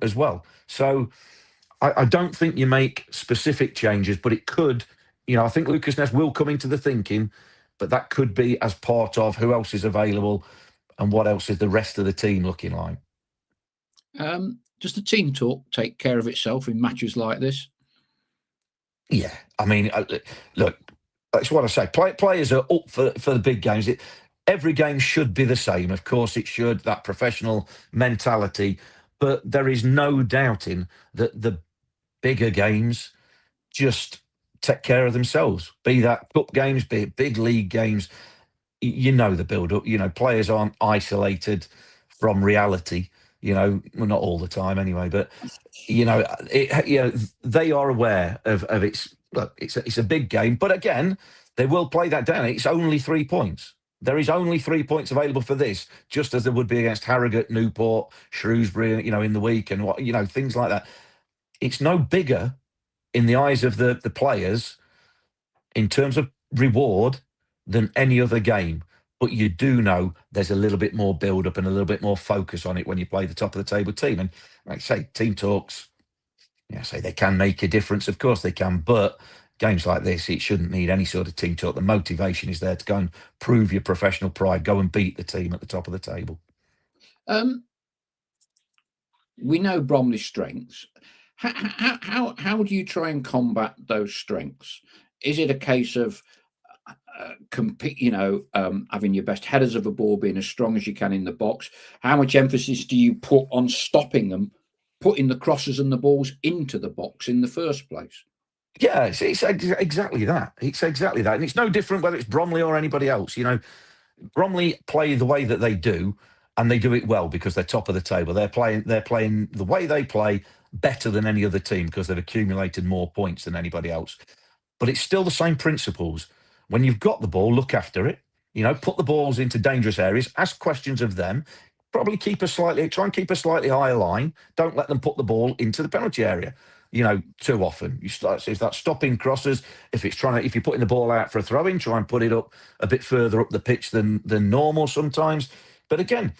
[SPEAKER 2] as well. So I don't think you make specific changes, but it could, I think Lucas Ness will come into the thinking, but that could be as part of who else is available and what else is the rest of the team looking like.
[SPEAKER 1] Does the team talk take care of itself in matches like this?
[SPEAKER 2] Yeah, I mean, look, that's what I say. Players are up for the big games. Every game should be the same. Of course it should, that professional mentality. But there is no doubting that the bigger games just take care of themselves. Be that cup games, be it big league games. The build-up. Players aren't isolated from reality. Well, not all the time anyway, but they are aware of its. Look, it's a big game, but again, they will play that down. It's only 3 points. There is only 3 points available for this, just as there would be against Harrogate, Newport, Shrewsbury, in the week, and things like that. It's no bigger in the eyes of the players in terms of reward than any other game. But you do know there's a little bit more build-up and a little bit more focus on it when you play the top of the table team. And like I say, team talks, they can make a difference. Of course they can. But games like this, it shouldn't need any sort of team talk. The motivation is there to go and prove your professional pride, go and beat the team at the top of the table.
[SPEAKER 1] We know Bromley's strengths. How do you try and combat those strengths? Is it a case of having your best headers of a ball, being as strong as you can in the box? How much emphasis do you put on stopping them, putting the crosses and the balls into the box in the first place?
[SPEAKER 2] Yeah, it's exactly that. It's exactly that. And it's no different whether it's Bromley or anybody else. Bromley play the way that they do, and they do it well because they're top of the table. They're playing the way they play better than any other team because they've accumulated more points than anybody else. But it's still the same principles. When you've got the ball, look after it. Put the balls into dangerous areas. Ask questions of them. Probably try and keep a slightly higher line. Don't let them put the ball into the penalty area. Too often. If that's stopping crosses, if you're putting the ball out for a throw-in, try and put it up a bit further up the pitch than normal sometimes. But again,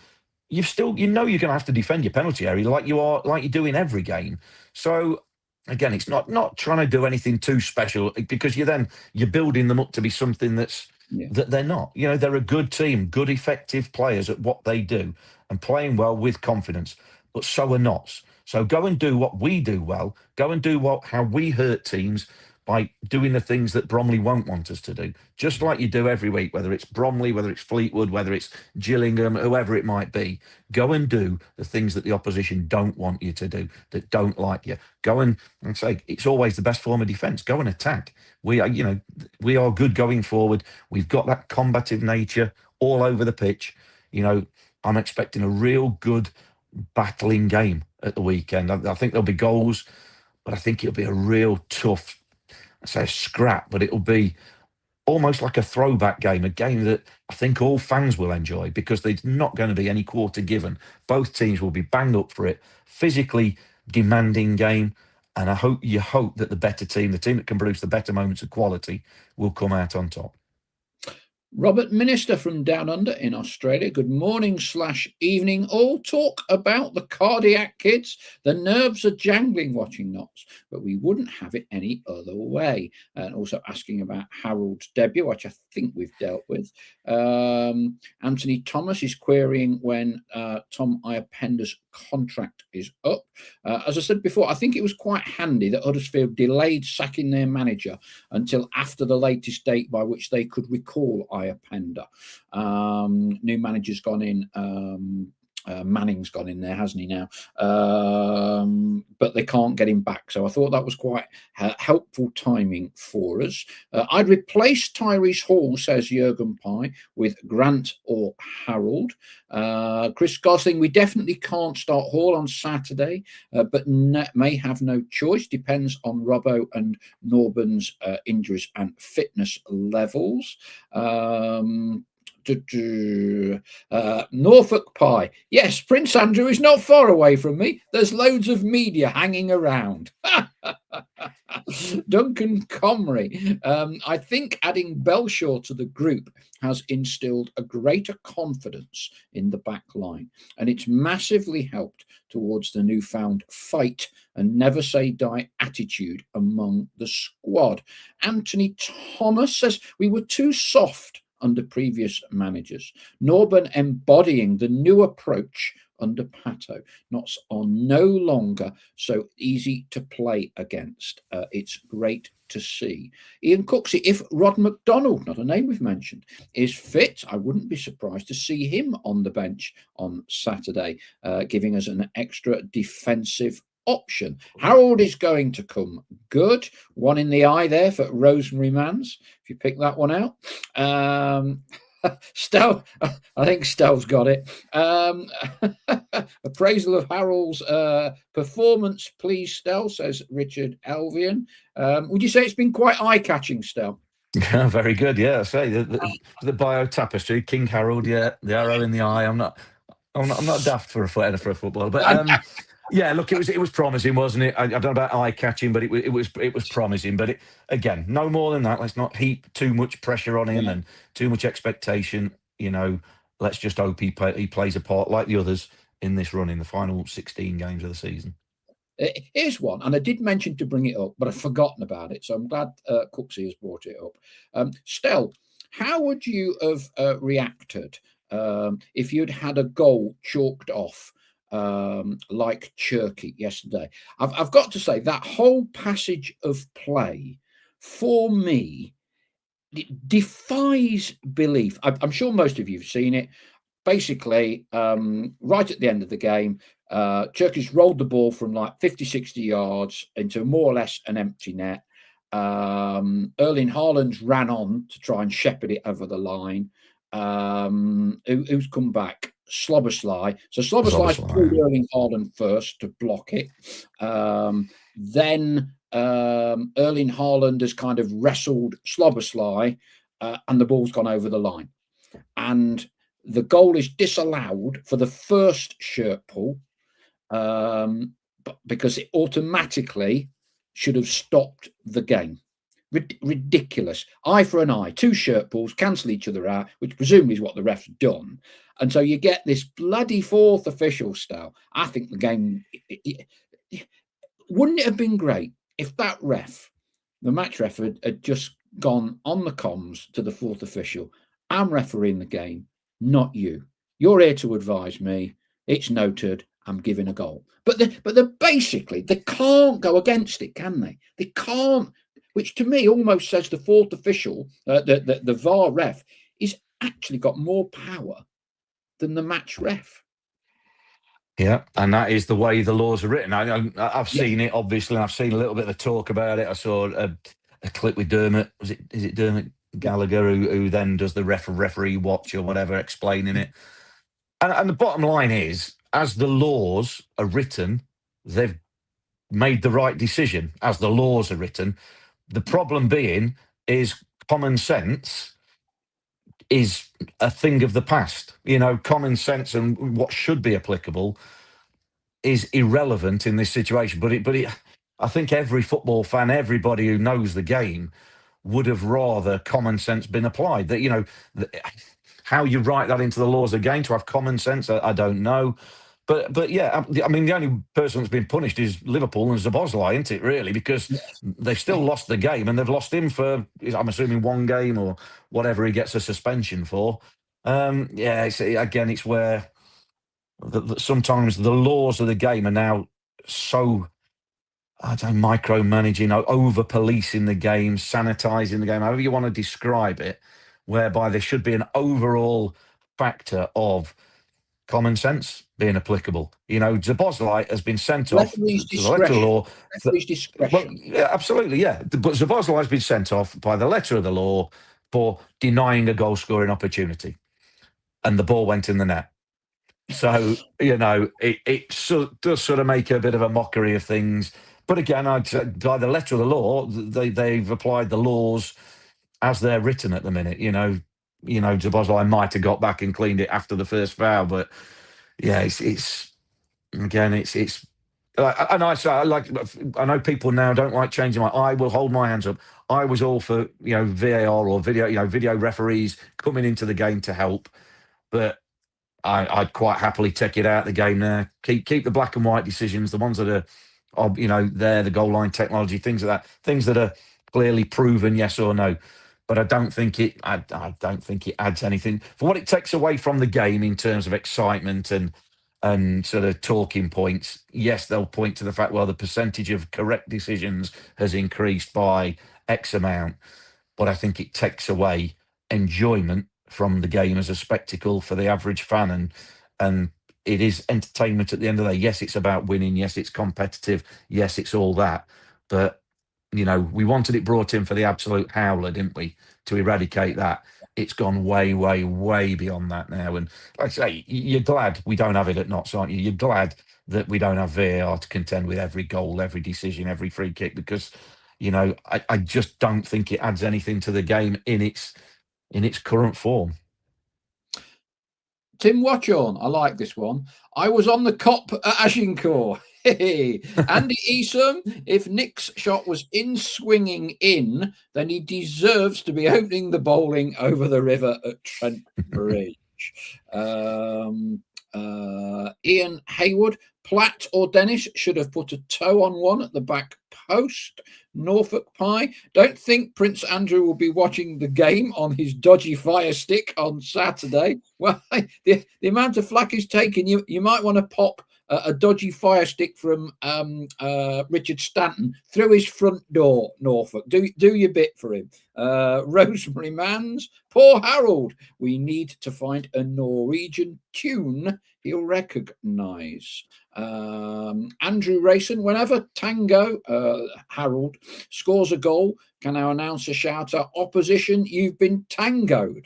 [SPEAKER 2] you're going to have to defend your penalty area like you do in every game. So again, it's not trying to do anything too special, because you're building them up to be something that they're not. They're a good team, good effective players at what they do and playing well with confidence, but so are Notts. So go and do what we do well. Go and do how we hurt teams by doing the things that Bromley won't want us to do, just like you do every week, whether it's Bromley, whether it's Fleetwood, whether it's Gillingham, whoever it might be. Go and do the things that the opposition don't want you to do, that don't like you. Go and say, it's always the best form of defence. Go and attack. We are good going forward. We've got that combative nature all over the pitch. I'm expecting a real good battling game at the weekend. I think there'll be goals, but I think it'll be a real tough I say a scrap, but it'll be almost like a throwback game, a game that I think all fans will enjoy because there's not going to be any quarter given. Both teams will be banged up for it, physically demanding game, and you hope that the better team, the team that can produce the better moments of quality, will come out on top.
[SPEAKER 1] Robert Minister from Down Under in Australia. Good morning / evening. All talk about the cardiac kids. The nerves are jangling watching Notts, but we wouldn't have it any other way. And also asking about Harold's debut, which I think we've dealt with. Anthony Thomas is querying when Tom Iapenda's contract is up. As I said before, I think it was quite handy that Huddersfield delayed sacking their manager until after the latest date by which they could recall Iapenda. New manager's gone in. Manning's gone in there, hasn't he now? But they can't get him back. So I thought that was quite helpful timing for us. I'd replace Tyrese Hall, says Jurgen Pye, with Grant or Harold. Chris Gosling, we definitely can't start Hall on Saturday, but may have no choice. Depends on Robbo and Norban's injuries and fitness levels. Norfolk Pie. Yes, Prince Andrew is not far away from me. There's loads of media hanging around. Duncan Comrie. I think adding Belshaw to the group has instilled a greater confidence in the back line, and it's massively helped towards the newfound fight and never say die attitude among the squad. Anthony Thomas says we were too soft under previous managers. Norban embodying the new approach under Pato. Notts are no longer so easy to play against. It's great to see. Ian Cooksey, if Rod McDonald, not a name we've mentioned, is fit, I wouldn't be surprised to see him on the bench on Saturday, giving us an extra defensive option. Harold is going to come good. One in the eye there for Rosemary Mans, if you pick that one out. Stel, I think Stel's got it. Appraisal of Harold's performance, please, Stel, says Richard Elvian. Would you say it's been quite eye-catching, Stel?
[SPEAKER 2] Yeah, very good. Yeah, I say the bio tapestry, King Harold. Yeah, the arrow in the eye. I'm not daft for a footballer, but yeah, look, it was promising, wasn't it? I don't know about eye catching, but it was promising. But again, no more than that. Let's not heap too much pressure on him and too much expectation. Let's just hope he plays a part like the others in this run in the final 16 games of the season.
[SPEAKER 1] Here's one, and I did mention to bring it up, but I've forgotten about it. So I'm glad Cooksey has brought it up. Stel, how would you have reacted if you'd had a goal chalked off like Cherky yesterday? I've got to say that whole passage of play, for me, it defies belief. I'm sure most of you have seen it. Basically, right at the end of the game, Cherky's rolled the ball from like 50, 60 yards into more or less an empty net. Erling Haaland's ran on to try and shepherd it over the line. Who's come back? Slobberslai. So Slobberslai's pulled Erling Haaland first to block it. Then Erling Haaland has kind of wrestled Slobberslai, and the ball's gone over the line. And the goal is disallowed for the first shirt pull, because it automatically should have stopped the game. Ridiculous. Eye for an eye, two shirt pulls cancel each other out, which presumably is what the ref's done. And so you get this bloody fourth official style. I think the game, wouldn't it have been great if that ref, the match ref, had just gone on the comms to the fourth official? I'm refereeing the game, not you. You're here to advise me. It's noted. I'm giving a goal. But they basically, they can't go against it, can they? They can't. Which to me almost says the fourth official, the VAR ref, is actually got more power than the match ref.
[SPEAKER 2] Yeah, and that is the way the laws are written. I've seen it, obviously, and I've seen a little bit of talk about it. I saw a clip with Dermot. Is it Dermot Gallagher who then does the referee watch or whatever, explaining it. And the bottom line is, as the laws are written, they've made the right decision as the laws are written. The problem being is common sense is a thing of the past. You know, common sense and what should be applicable is irrelevant in this situation. But I think every football fan, everybody who knows the game, would have rather common sense been applied. That, you know, how you write that into the laws again to have common sense, I don't know. But yeah, I mean, the only person that's been punished is Liverpool and Szoboszlai, isn't it, really? Because they've still lost the game and they've lost him for, I'm assuming, one game or whatever he gets a suspension for. Yeah, it's where sometimes the laws of the game are now so, I don't know, micromanaging, over policing the game, sanitizing the game, however you want to describe it, whereby there should be an overall factor of common sense being applicable. You know, Szoboszlai has been sent off to the letter of the law. Well, yeah, absolutely, yeah. But Szoboszlai has been sent off by the letter of the law for denying a goal-scoring opportunity, and the ball went in the net. So, you know, it does sort of make a bit of a mockery of things. But again, I'd say by the letter of the law, they've applied the laws as they're written at the minute. You know, Szoboszlai might have got back and cleaned it after the first foul, but yeah, it's again, it's. And I know people now don't like changing I will hold my hands up. I was all for, you know, VAR or video referees coming into the game to help, but I'd quite happily take it out of the game now. Keep the black and white decisions, the ones that are you know, the goal line technology, things like that, things that are clearly proven, yes or no. But I don't think it. I don't think it adds anything for what it takes away from the game in terms of excitement and sort of talking points. Yes, they'll point to the fact, well, the percentage of correct decisions has increased by X amount, but I think it takes away enjoyment from the game as a spectacle for the average fan, and it is entertainment at the end of the day. Yes, it's about winning. Yes, it's competitive. Yes, it's all that. But, you know, we wanted it brought in for the absolute howler, didn't we? To eradicate that. It's gone way, way, way beyond that now. And like I say, you're glad we don't have it at Notts, aren't you? You're glad that we don't have VAR to contend with every goal, every decision, every free kick, because, you know, I just don't think it adds anything to the game in its current form.
[SPEAKER 1] Tim Watchorn, I like this one. I was on the cop at Agincourt. Andy Esom, if Nick's shot was in swinging in, then he deserves to be opening the bowling over the river at Trent Bridge. Ian Haywood, Platt or Dennis should have put a toe on one at the back post. Norfolk Pie, don't think Prince Andrew will be watching the game on his dodgy Fire Stick on Saturday. Well, the amount of flack is taken, you might want to pop a dodgy Fire Stick from Richard Stanton through his front door, Norfolk. Do your bit for him. Rosemary Mans, poor Harold. We need to find a Norwegian tune he'll recognise. Andrew Rayson, whenever Tango, Harold, scores a goal, can our announcer shout out, opposition, you've been tangoed.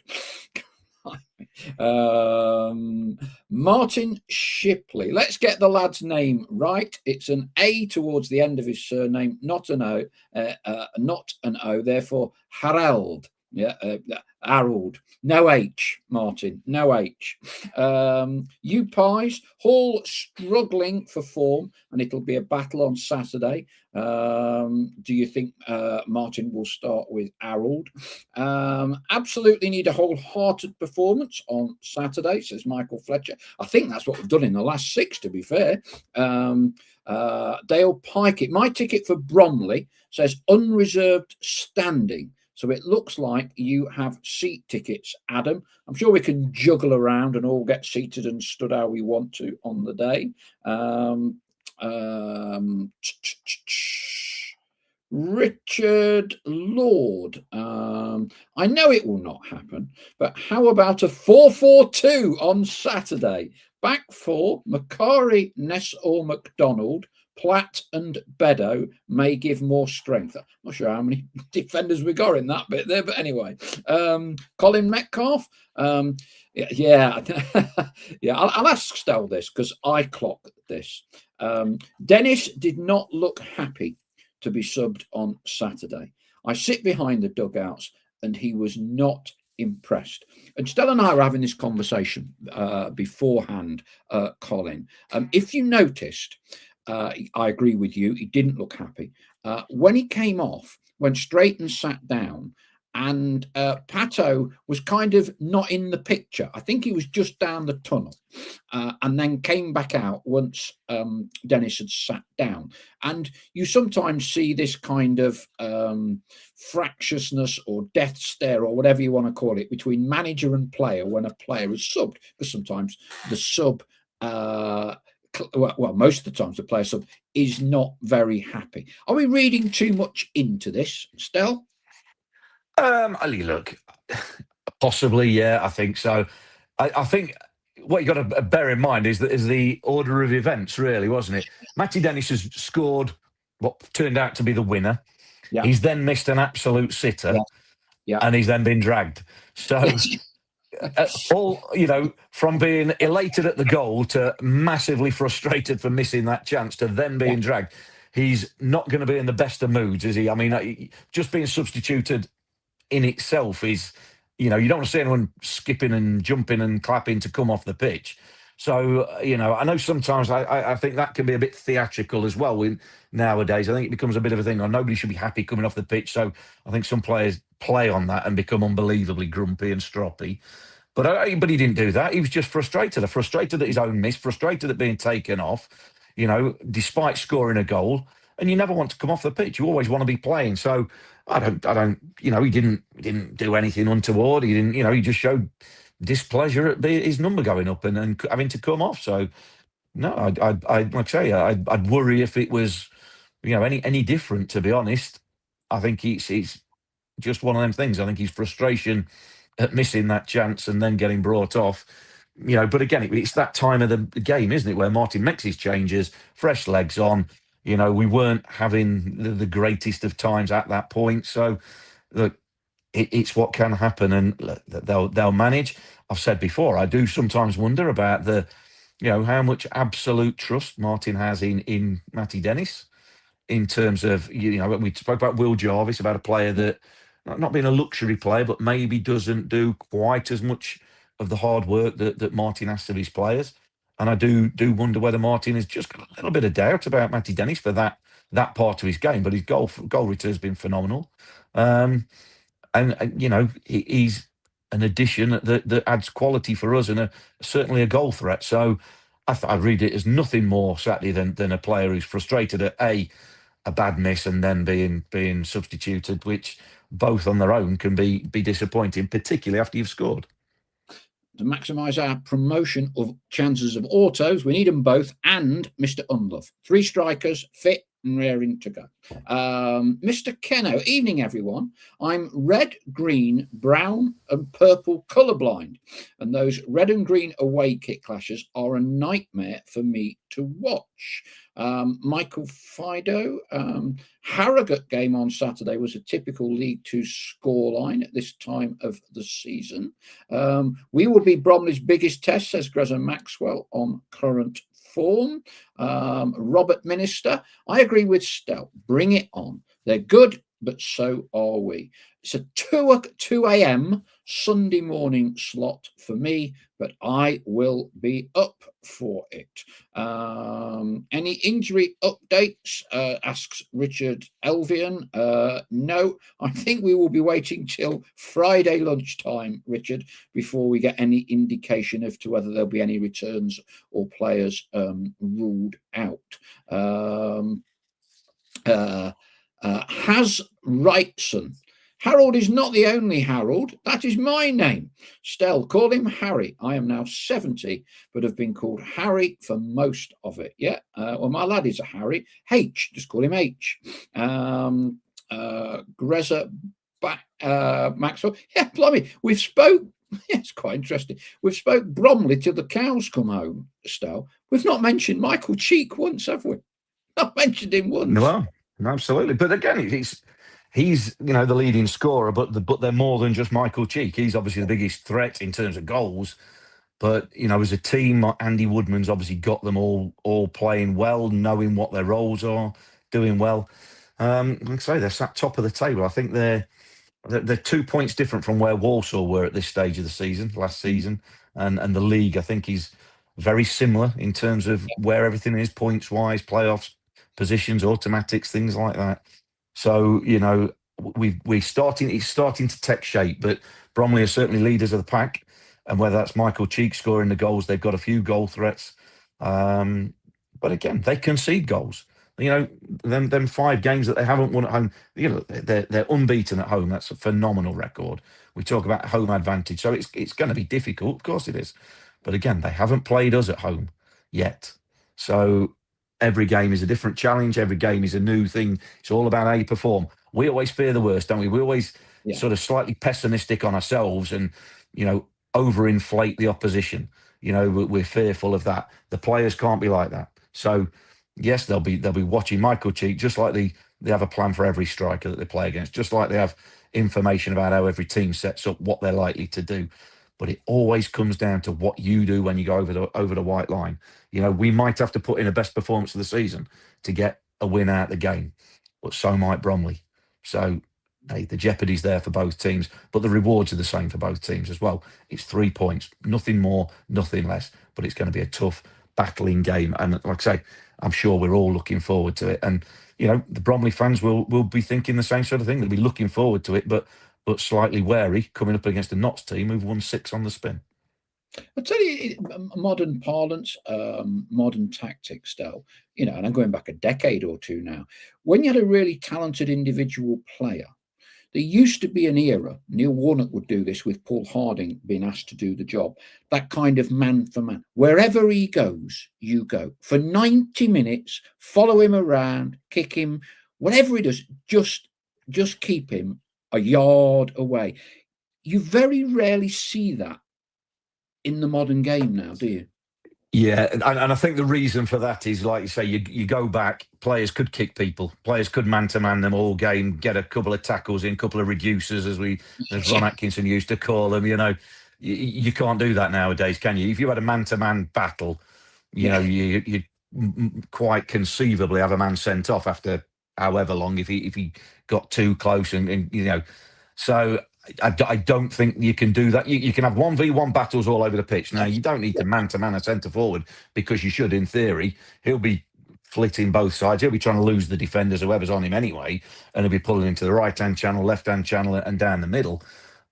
[SPEAKER 1] Martin Shipley, let's get the lad's name right. It's an A towards the end of his surname, not an O, therefore Harald. Harold, no H, Martin, no H. You Pies, Hall struggling for form, and it'll be a battle on Saturday. Do you think Martin will start with Harold? Absolutely need a wholehearted performance on Saturday, says Michael Fletcher. I think that's what we've done in the last 6, to be fair. Dale Pike, my ticket for Bromley says unreserved standing. So it looks like you have seat tickets, Adam. I'm sure we can juggle around and all get seated and stood how we want to on the day. Richard Lord, I know it will not happen, but how about a 4-4-2 on Saturday? Back 4, Macari, Ness or McDonald, Platt and Beddoe may give more strength. I'm not sure how many defenders we got in that bit there, but anyway. Colin Metcalf, yeah, I'll ask Stell this because I clocked this. Dennis did not look happy to be subbed on Saturday. I sit behind the dugouts, and he was not impressed. And Stella and I were having this conversation beforehand, Colin. If you noticed, I agree with you, he didn't look happy. When he came off, went straight and sat down, and Pato was kind of not in the picture. I think he was just down the tunnel, and then came back out once Dennis had sat down. And you sometimes see this kind of fractiousness or death stare or whatever you want to call it between manager and player when a player is subbed, because sometimes the sub well, most of the times the player sub is not very happy. Are we reading too much into this, Stel?
[SPEAKER 2] Look, possibly, yeah, I think so. I think what you got to bear in mind is the order of events, really, wasn't it? Matty Dennis has scored what turned out to be the winner.
[SPEAKER 1] Yeah.
[SPEAKER 2] He's then missed an absolute sitter,
[SPEAKER 1] yeah.
[SPEAKER 2] and he's then been dragged. So, all from being elated at the goal to massively frustrated for missing that chance to then being dragged. He's not going to be in the best of moods, is he? I mean, just being substituted in itself is, you don't want to see anyone skipping and jumping and clapping to come off the pitch. So, I know sometimes I think that can be a bit theatrical as well nowadays. I think it becomes a bit of a thing, nobody should be happy coming off the pitch. So I think some players play on that and become unbelievably grumpy and stroppy. But he didn't do that. He was just frustrated. Frustrated at his own miss, frustrated at being taken off, despite scoring a goal. And you never want to come off the pitch. You always want to be playing. So I don't, he didn't do anything untoward. He didn't, he just showed displeasure at his number going up and having to come off. So no, I'd like I say, I'd worry if it was, any different, to be honest. I think it's just one of them things. I think his frustration at missing that chance and then getting brought off, but again, it's that time of the game, isn't it, where Martin makes his changes, fresh legs on. We weren't having the greatest of times at that point. So, look, it's what can happen, and look, they'll manage. I've said before, I do sometimes wonder about how much absolute trust Martin has in Matty Dennis, in terms of, we spoke about Will Jarvis, about a player that, not being a luxury player, but maybe doesn't do quite as much of the hard work that Martin asks of his players. And I do wonder whether Martin has just got a little bit of doubt about Matty Dennis for that part of his game. But his goal return has been phenomenal. He's an addition that adds quality for us and certainly a goal threat. So I read it as nothing more Saturday than a player who's frustrated at a bad miss and then being substituted, which both on their own can be disappointing, particularly after you've scored.
[SPEAKER 1] To maximise our promotion of chances of autos, we need them both, and Mr. Unlove. 3 strikers, fit and raring to go. Mr. Keno, evening everyone. I'm red, green, brown and purple colourblind, and those red and green away kit clashes are a nightmare for me to watch. Michael Fido, Harrogate game on Saturday was a typical League Two scoreline at this time of the season. We will be Bromley's biggest test, says Greza Maxwell, on current form. Robert Minister, I agree with Stel. Bring it on. They're good, but so are we. It's a 2 a.m. Sunday morning slot for me, but I will be up for it. Any injury updates? Asks Richard Elvian. No, I think we will be waiting till Friday lunchtime, Richard, before we get any indication as to whether there'll be any returns or players ruled out. Has Wrightson. Harold is not the only Harold. That is my name. Stel, call him Harry. I am now 70, but have been called Harry for most of it. Yeah. Well, my lad is a Harry. H, just call him H. Greza Maxwell. Yeah, blimey. We've spoke. Yeah, it's quite interesting. We've spoke Bromley till the cows come home, Stel. We've not mentioned Michael Cheek once, have we? Not mentioned him once.
[SPEAKER 2] Well, absolutely. But again, he's the leading scorer, but they're more than just Michael Cheek. He's obviously the biggest threat in terms of goals. But as a team, Andy Woodman's obviously got them all playing well, knowing what their roles are, doing well. Like I say, they're sat top of the table. I think they're 2 points different from where Walsall were at this stage of the season, last season. And the league, I think, is very similar in terms of where everything is, points-wise, playoffs, positions, automatics, things like that. So, it's starting to take shape, but Bromley are certainly leaders of the pack. And whether that's Michael Cheek scoring the goals, they've got a few goal threats. But again, they concede goals. Them 5 games that they haven't won at home, they're unbeaten at home. That's a phenomenal record. We talk about home advantage, so it's going to be difficult. Of course it is. But again, they haven't played us at home yet. So every game is a different challenge. Every game is a new thing. It's all about how you perform. We always fear the worst, don't we? We always sort of slightly pessimistic on ourselves and, overinflate the opposition. We're fearful of that. The players can't be like that. So yes, they'll be watching Michael Cheek, just like they have a plan for every striker that they play against, just like they have information about how every team sets up, what they're likely to do. But it always comes down to what you do when you go over the white line. We might have to put in a best performance of the season to get a win out of the game, but so might Bromley. So, hey, the jeopardy's there for both teams, but the rewards are the same for both teams as well. It's 3 points, nothing more, nothing less, but it's going to be a tough, battling game. And like I say, I'm sure we're all looking forward to it. And, the Bromley fans will be thinking the same sort of thing. They'll be looking forward to it, but slightly wary coming up against a Notts team who've won 6 on the spin.
[SPEAKER 1] I tell you, modern parlance, modern tactics, Stel, and I'm going back a decade or two now. When you had a really talented individual player, there used to be an era, Neil Warnock would do this with Paul Harding being asked to do the job, that kind of man for man. Wherever he goes, you go. For 90 minutes, follow him around, kick him, whatever he does, just keep him a yard away. You very rarely see that in the modern game now, do you?
[SPEAKER 2] Yeah, and I think the reason for that is, like you say, you go back, players could kick people, players could man-to-man them all game, get a couple of tackles in, a couple of reducers, as Ron Atkinson used to call them. You can't do that nowadays, can you? If you had a man-to-man battle, you quite conceivably have a man sent off after however long if he got too close, and so. I don't think you can do that. You can have 1v1 battles all over the pitch. Now, you don't need to man-to-man a centre-forward because you should, in theory. He'll be flitting both sides. He'll be trying to lose the defenders, whoever's on him anyway, and he'll be pulling into the right-hand channel, left-hand channel, and down the middle.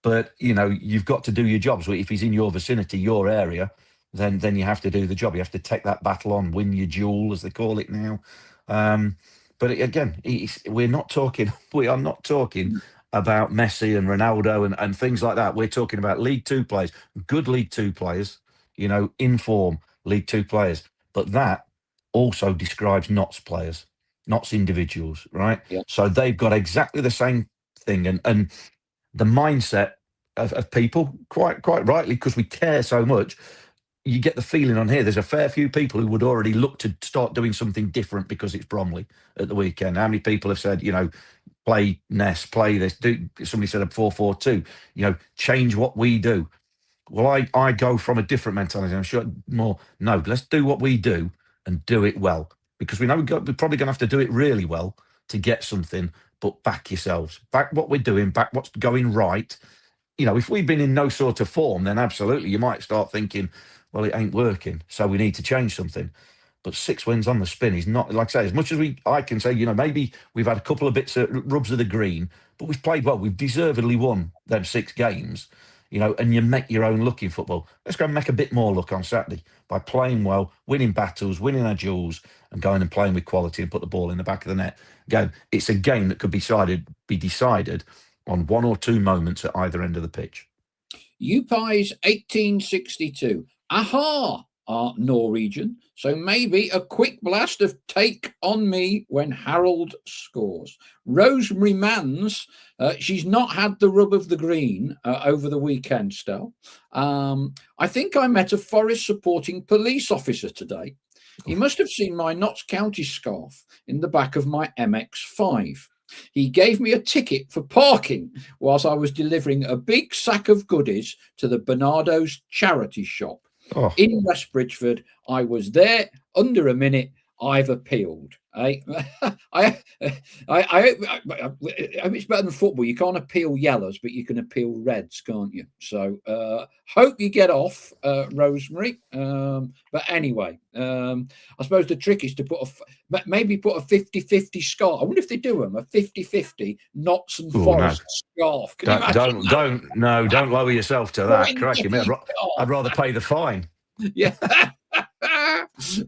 [SPEAKER 2] But, you've got to do your job. So if he's in your vicinity, your area, then you have to do the job. You have to take that battle on, win your duel, as they call it now. But again, we are not talking about Messi and Ronaldo and things like that. We're talking about League Two players, good League Two players, in form League Two players. But that also describes Notts players, Notts individuals, right?
[SPEAKER 1] Yeah.
[SPEAKER 2] So they've got exactly the same thing. And the mindset of people, quite rightly, because we care so much, you get the feeling on here, there's a fair few people who would already look to start doing something different because it's Bromley at the weekend. How many people have said, play Ness, play this, somebody said a 4-4-2, change what we do. Well, I go from a different mentality. I'm sure more, no, let's do what we do and do it well. Because we know we're probably going to have to do it really well to get something, but back yourselves. Back what we're doing, back what's going right. If we've been in no sort of form, then absolutely you might start thinking, well, it ain't working, so we need to change something. But 6 wins on the spin is not, like I say, as much as I can say, maybe we've had a couple of bits of rubs of the green, but we've played well. We've deservedly won them 6 games, and you make your own luck in football. Let's go and make a bit more luck on Saturday by playing well, winning battles, winning our duels, and going and playing with quality and put the ball in the back of the net. Again, it's a game that could be decided on 1 or 2 moments at either end of the pitch.
[SPEAKER 1] UPI's 1862. Aha! Are Norwegian, so maybe a quick blast of take on me when Harold scores. Rosemary Mans, she's not had the rub of the green over the weekend, Stel. I think I met a Forest supporting police officer today. He must have seen my Notts County scarf in the back of my MX-5. He gave me a ticket for parking whilst I was delivering a big sack of goodies to the Bernardo's charity shop. In West Bridgford. I was there under a minute. I've appealed. I hope it's better than football. You can't appeal yellows, but you can appeal reds, can't you? So hope you get off, Rosemary. But anyway, I suppose the trick is to maybe put a 50-50 scarf. I wonder if they do them, a 50-50 Notts and Forest scarf. Can you imagine
[SPEAKER 2] don't lower yourself to that. Crikey, I'd rather pay the fine.
[SPEAKER 1] Yeah.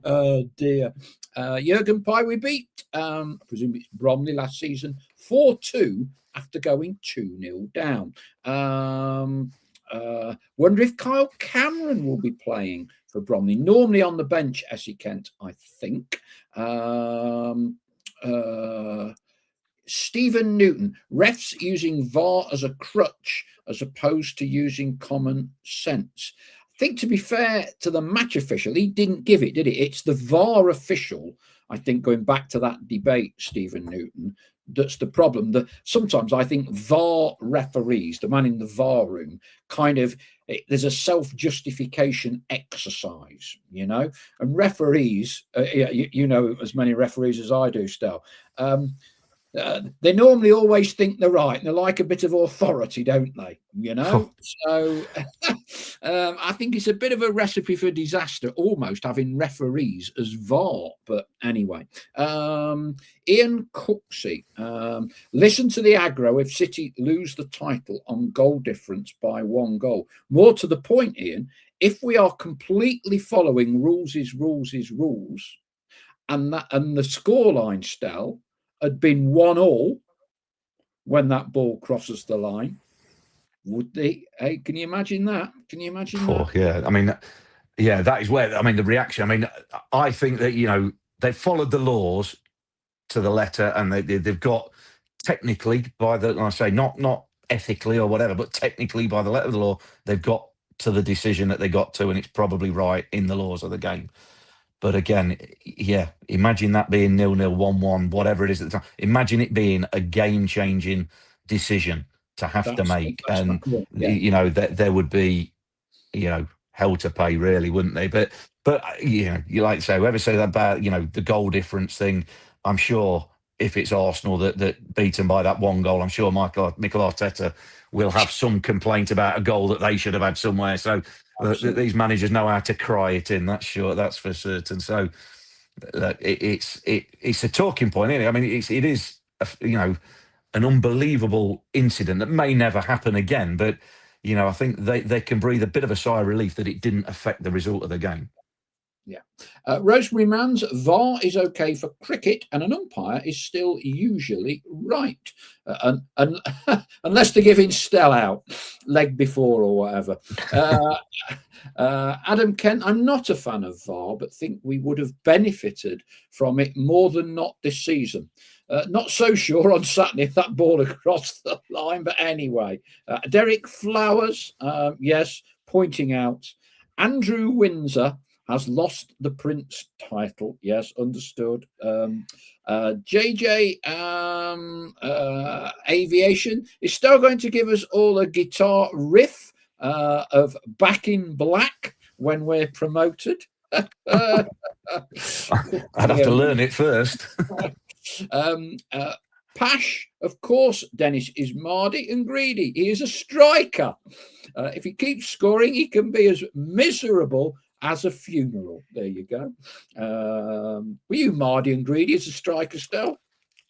[SPEAKER 1] Oh dear. Jurgen Pye we beat, I presume it's Bromley last season, 4-2 after going 2-0 down. Wonder if Kyle Cameron will be playing for Bromley. Normally on the bench, Essie Kent, I think. Stephen Newton, refs using VAR as a crutch as opposed to using common sense. I think, to be fair to the match official, he didn't give it, did he? It's the VAR official, I think, going back to that debate, Stephen Newton, that's the problem. That sometimes I think VAR referees, the man in the VAR room, there's a self-justification exercise, and referees, you know as many referees as I do, Stel. They normally always think they're right, and they like a bit of authority, don't they? So I think it's a bit of a recipe for disaster, almost having referees as VAR. But anyway, Ian Cooksey, listen to the aggro if City lose the title on goal difference by 1 goal. More to the point, Ian, if we are completely following rules, and the scoreline, Stel, had been 1-1 when that ball crosses the line, would they? Hey, can you imagine that?
[SPEAKER 2] That? Yeah, I mean, that is where the reaction. I mean, I think that they followed the laws to the letter, and they've got technically not ethically or whatever, but technically by the letter of the law, they've got to the decision that they got to, and it's probably right in the laws of the game. But again, imagine that being 0-0, 1-1, whatever it is at the time. Imagine it being a game-changing decision to have to make, and there would be, hell to pay, really, wouldn't they? But you like to say, whoever said that about the goal difference thing, I'm sure if it's Arsenal that beaten by that 1 goal, I'm sure Mikel Arteta will have some complaint about a goal that they should have had somewhere. So these managers know how to cry it in. That's for certain. So it's a talking point, isn't it? I mean, it is an unbelievable incident that may never happen again. But I think they can breathe a bit of a sigh of relief that it didn't affect the result of the game.
[SPEAKER 1] Yeah. Rosemary Mans, VAR is okay for cricket and an umpire is still usually right. Unless they're giving Stell out, leg before or whatever. Adam Kent, I'm not a fan of VAR, but think we would have benefited from it more than not this season. Not so sure on Saturday if that ball across the line, but anyway. Derek Flowers, yes, pointing out. Andrew Windsor has lost the Prince title. Yes, understood. JJ Aviation is still going to give us all a guitar riff of Back in Black when we're promoted.
[SPEAKER 2] I'd have to learn it first.
[SPEAKER 1] Pash, of course, Dennis, is mardy and greedy. He is a striker. If he keeps scoring, he can be as miserable as a funeral. There you go. Were you mardy and greedy as a striker still?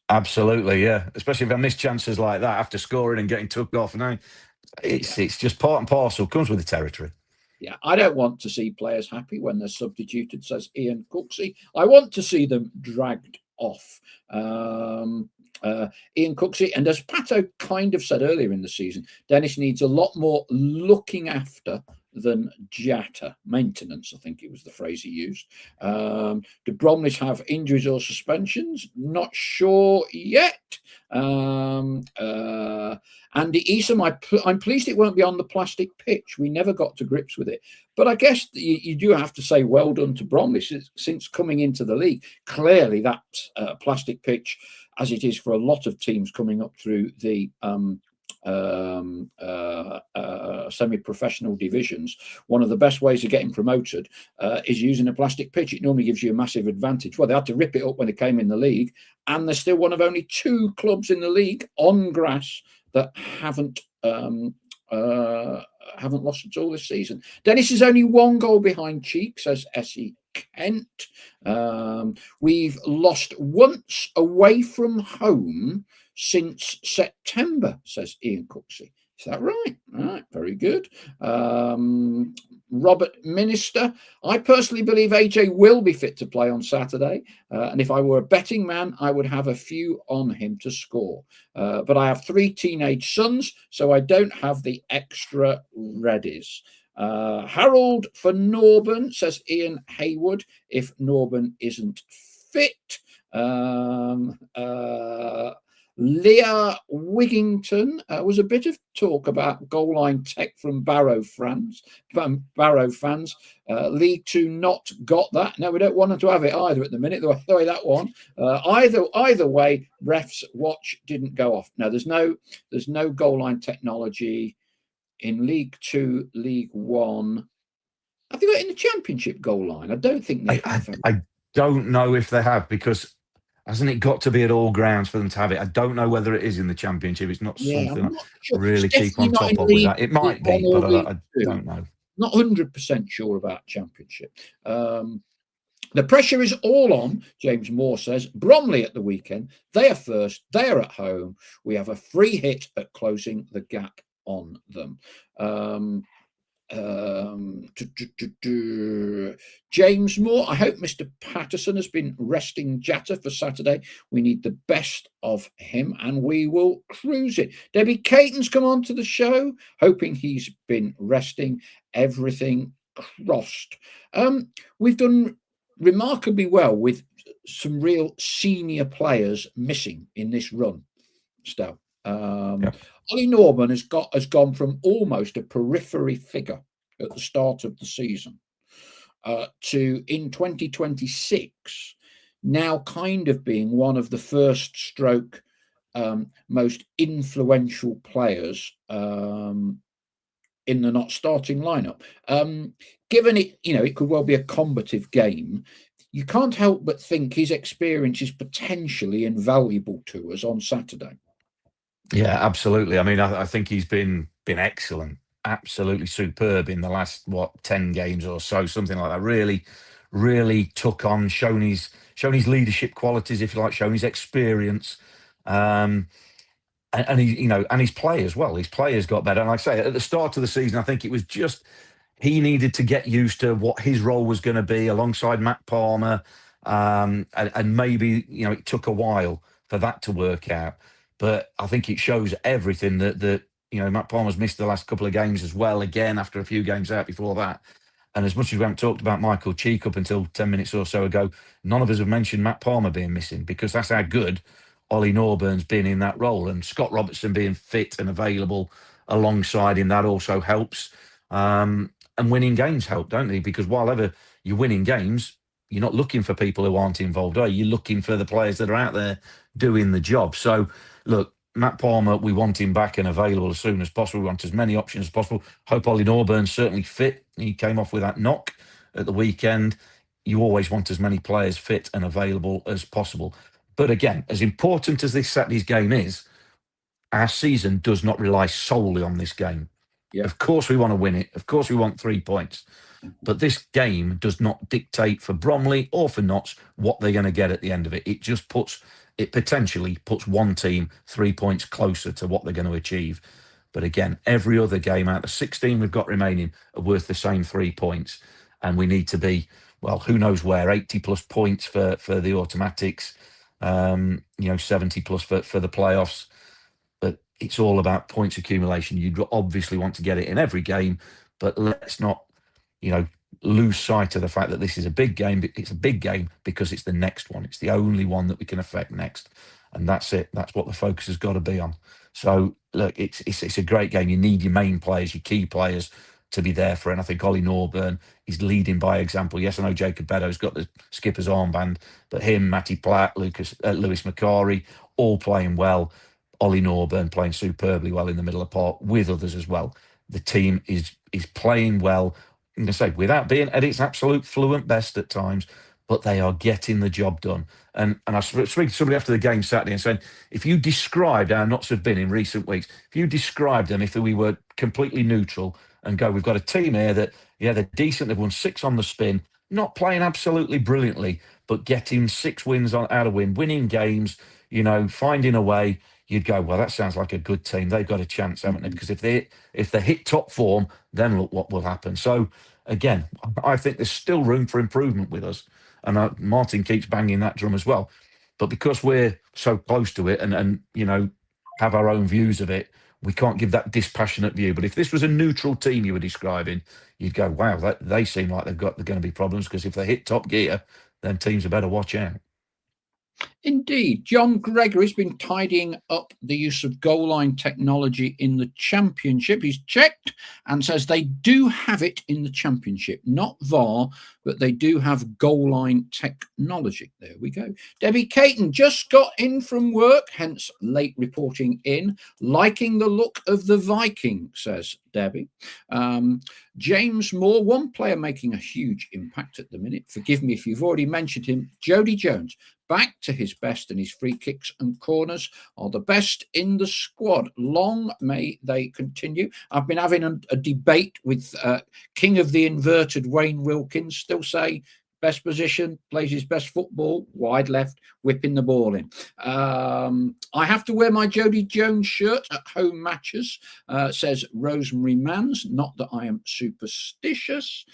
[SPEAKER 2] Absolutely, yeah. Especially if I miss chances like that after scoring and getting took off. Now, it's just part and parcel. Comes with the territory.
[SPEAKER 1] Yeah, I don't want to see players happy when they're substituted, says Ian Cooksey. I want to see them dragged off. Ian Cooksey, and as Pato kind of said earlier in the season, Dennis needs a lot more looking after than Jatta. Maintenance, I think it was the phrase he used. Do Bromleys have injuries or suspensions? Not sure yet. Andy Esom, I'm pleased it won't be on the plastic pitch. We never got to grips with it. But I guess you do have to say well done to Bromley since coming into the league. Clearly that plastic pitch, as it is for a lot of teams coming up through the semi-professional divisions, one of the best ways of getting promoted is using a plastic pitch. It normally gives you a massive advantage. Well, they had to rip it up when they came in the league, and they're still one of only 2 clubs in the league on grass that haven't lost at all this season. Dennis is only 1 goal behind Cheek, says Essie Kent. We've lost once away from home since September, says Ian Cooksey. Is that right? All right, very good. Robert Minister, I personally believe AJ will be fit to play on Saturday. And if I were a betting man, I would have a few on him to score. But I have 3 teenage sons, so I don't have the extra readies. Harold for Norburn, says Ian Haywood, if Norburn isn't fit. Leah Wigington, was a bit of talk about goal line tech from Barrow fans. League Two not got that. No, we don't want them to have it either at the minute. The way that one. Either way, refs watch didn't go off. No, there's no goal line technology in League Two, League One. Have they got it in the Championship goal line? I don't think they have.
[SPEAKER 2] I don't know if they have, because hasn't it got to be at all grounds for them to have it? I don't know whether it is in the Championship. It's not something I
[SPEAKER 1] sure.
[SPEAKER 2] really keep on top of with that. It might be, but I don't know.
[SPEAKER 1] Not 100% sure about Championship. The pressure is all on, James Moore says. Bromley at the weekend. They are first. They are at home. We have a free hit at closing the gap on them. James Moore, I hope Mr. Patterson has been resting Jatta for Saturday. We need the best of him and we will cruise it. Debbie Caton's come on to the show, hoping he's been resting. Everything crossed. We've done remarkably well with some real senior players missing in this run, Stow. Ollie Norman has gone from almost a periphery figure at the start of the season to, in 2026, now kind of being one of the first stroke most influential players in the not starting lineup. Given it, it could well be a combative game, you can't help but think his experience is potentially invaluable to us on Saturday.
[SPEAKER 2] Yeah, absolutely. I mean, I think he's been excellent, absolutely superb in the last 10 games or so, something like that. Really took on, shown his leadership qualities, if you like, shown his experience, and he, and his play as well. His players got better. And like I say, at the start of the season, I think it was just he needed to get used to what his role was going to be alongside Matt Palmer, and maybe it took a while for that to work out. But I think it shows everything that Matt Palmer's missed the last couple of games as well, again, after a few games out before that. And as much as we haven't talked about Michael Cheek up until 10 minutes or so ago, none of us have mentioned Matt Palmer being missing, because that's how good Ollie Norburn's been in that role. And Scott Robertson being fit and available alongside him, that also helps. And winning games help, don't they? Because while ever you're winning games, you're not looking for people who aren't involved, are you? You're looking for the players that are out there doing the job. So, look, Matt Palmer, we want him back and available as soon as possible. We want as many options as possible. Hope Ollie Norburn's certainly fit. He came off with that knock at the weekend. You always want as many players fit and available as possible. But again, as important as this Saturday's game is, our season does not rely solely on this game. Yeah. Of course we want to win it. Of course we want 3 points. But this game does not dictate for Bromley or for Notts what they're going to get at the end of it. It potentially puts one team 3 points closer to what they're going to achieve. But again, every other game out of 16 we've got remaining are worth the same 3 points. And we need to be, well, who knows where, 80 plus points for the automatics, 70 plus for the playoffs. But it's all about points accumulation. You'd obviously want to get it in every game, but let's not lose sight of the fact that this is a big game. It's a big game because it's the next one. It's the only one that we can affect next. And that's it. That's what the focus has got to be on. So, look, it's a great game. You need your main players, your key players to be there for it. And I think Ollie Norburn is leading by example. Yes, I know Jacob Beddoes got the skipper's armband, but him, Matty Platt, Lewis McCary, all playing well. Ollie Norburn playing superbly well in the middle of the park with others as well. The team is playing well. I'm going to say, without being at its absolute fluent best at times, but they are getting the job done. And I was speaking to somebody after the game Saturday and saying, if you described our Notts have been in recent weeks, if you described them, if we were completely neutral and go, we've got a team here that, yeah, they're decent. They've won 6 on the spin, not playing absolutely brilliantly, but getting 6 wins out of winning games, finding a way. You'd go, well, that sounds like a good team. They've got a chance, haven't they? Because if they hit top form, then look what will happen. So again, I think there's still room for improvement with us. And Martin keeps banging that drum as well. But because we're so close to it and have our own views of it, we can't give that dispassionate view. But if this was a neutral team you were describing, you'd go, wow, they seem like they're going to be problems, because if they hit top gear, then teams are better watch out.
[SPEAKER 1] Indeed. John Gregory's been tidying up the use of goal line technology in the Championship. He's checked and says they do have it in the Championship, not VAR, but they do have goal line technology. There we go. Debbie Caton just got in from work, hence late reporting in. Liking the look of the Viking, says Debbie. James Moore, one player making a huge impact at the minute. Forgive me if you've already mentioned him. Jody Jones, back to his best, and his free kicks and corners are the best in the squad. Long may they continue. I've been having a debate with King of the Inverted, Wayne Wilkins, still say best position, plays his best football, wide left, whipping the ball in. I have to wear my Jody Jones shirt at home matches, says Rosemary Mans. Not that I am superstitious.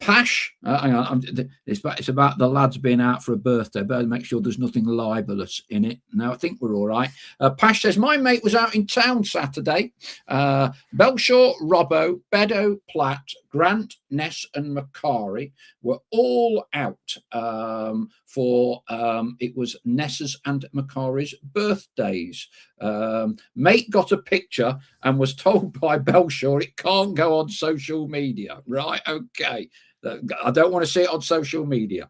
[SPEAKER 1] Pash, hang on, it's about the lads being out for a birthday. Better make sure there's nothing libelous in it. No, I think we're all right. Pash says, my mate was out in town Saturday. Belshaw, Robbo, Beddoe, Platt, Grant, Ness and Macari were all out for it was Ness's and Macari's birthdays. Mate got a picture and was told by Belshaw it can't go on social media. Right, okay. I don't want to see it on social media.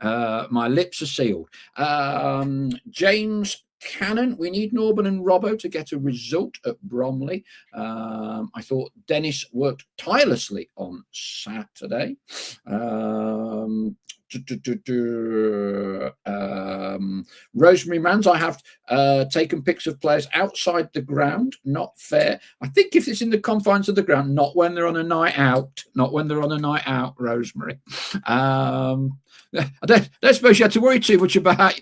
[SPEAKER 1] My lips are sealed. James Cannon, we need Norburn and Robbo to get a result at Bromley. I thought Dennis worked tirelessly on Saturday. Rosemary Mans, I have taken pics of players outside the ground. Not fair. I think if it's in the confines of the ground, not when they're on a night out. Not when they're on a night out, Rosemary. I don't suppose you had to worry too much about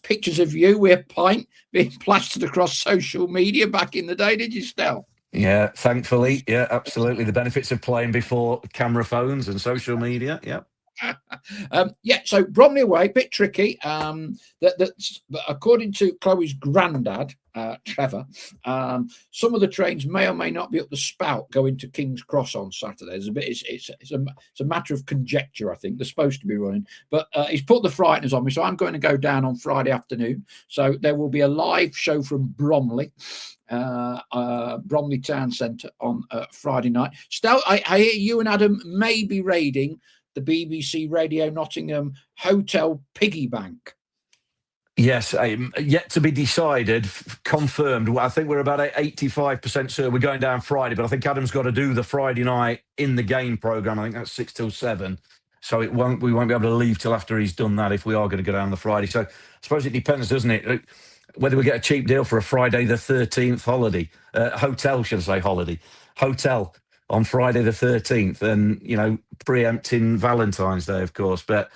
[SPEAKER 1] pictures of you with a pint being plastered across social media back in the day, did you, Stell?
[SPEAKER 2] Yeah, thankfully. Yeah, absolutely. The benefits of playing before camera phones and social media. Yeah.
[SPEAKER 1] So Bromley away, bit tricky. That's according to Chloe's granddad, Trevor. Some of the trains may or may not be up the spout going to King's Cross on Saturday. There's a bit. It's a matter of conjecture. I think they're supposed to be running, but he's put the frighteners on me, so I'm going to go down on Friday afternoon. So there will be a live show from Bromley. Bromley Town Centre on Friday night. Stel, I hear you and Adam may be raiding the BBC Radio Nottingham Hotel Piggy Bank.
[SPEAKER 2] Yes, yet to be decided, confirmed. I think we're about 85% sure we're going down Friday, but I think Adam's got to do the Friday night in the game programme. I think that's 6 till 7. So we won't be able to leave till after he's done that if we are going to go down on the Friday. So I suppose it depends, doesn't it? Whether we get a cheap deal for a Friday the 13th holiday, hotel, should I say holiday, hotel on Friday the 13th, and, preempting Valentines Day, of course. But,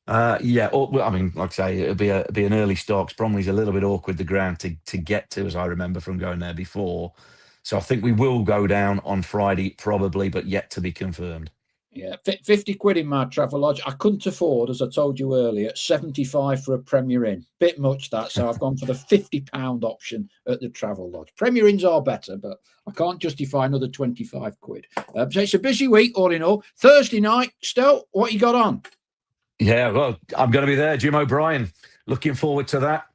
[SPEAKER 2] I mean, like I say, it'll be an early start. Bromley's a little bit awkward, the ground to get to, as I remember from going there before. So I think we will go down on Friday, probably, but yet to be confirmed.
[SPEAKER 1] Yeah, 50 quid in my travel lodge. I couldn't afford, as I told you earlier, 75 for a Premier Inn. Bit much that, so I've gone for the £50 option at the travel lodge. Premier Inns are better, but I can't justify another 25 quid. So it's a busy week, all in all. Thursday night, Stel, what you got on?
[SPEAKER 2] Yeah, well, I'm going to be there. Jim O'Brien, looking forward to that.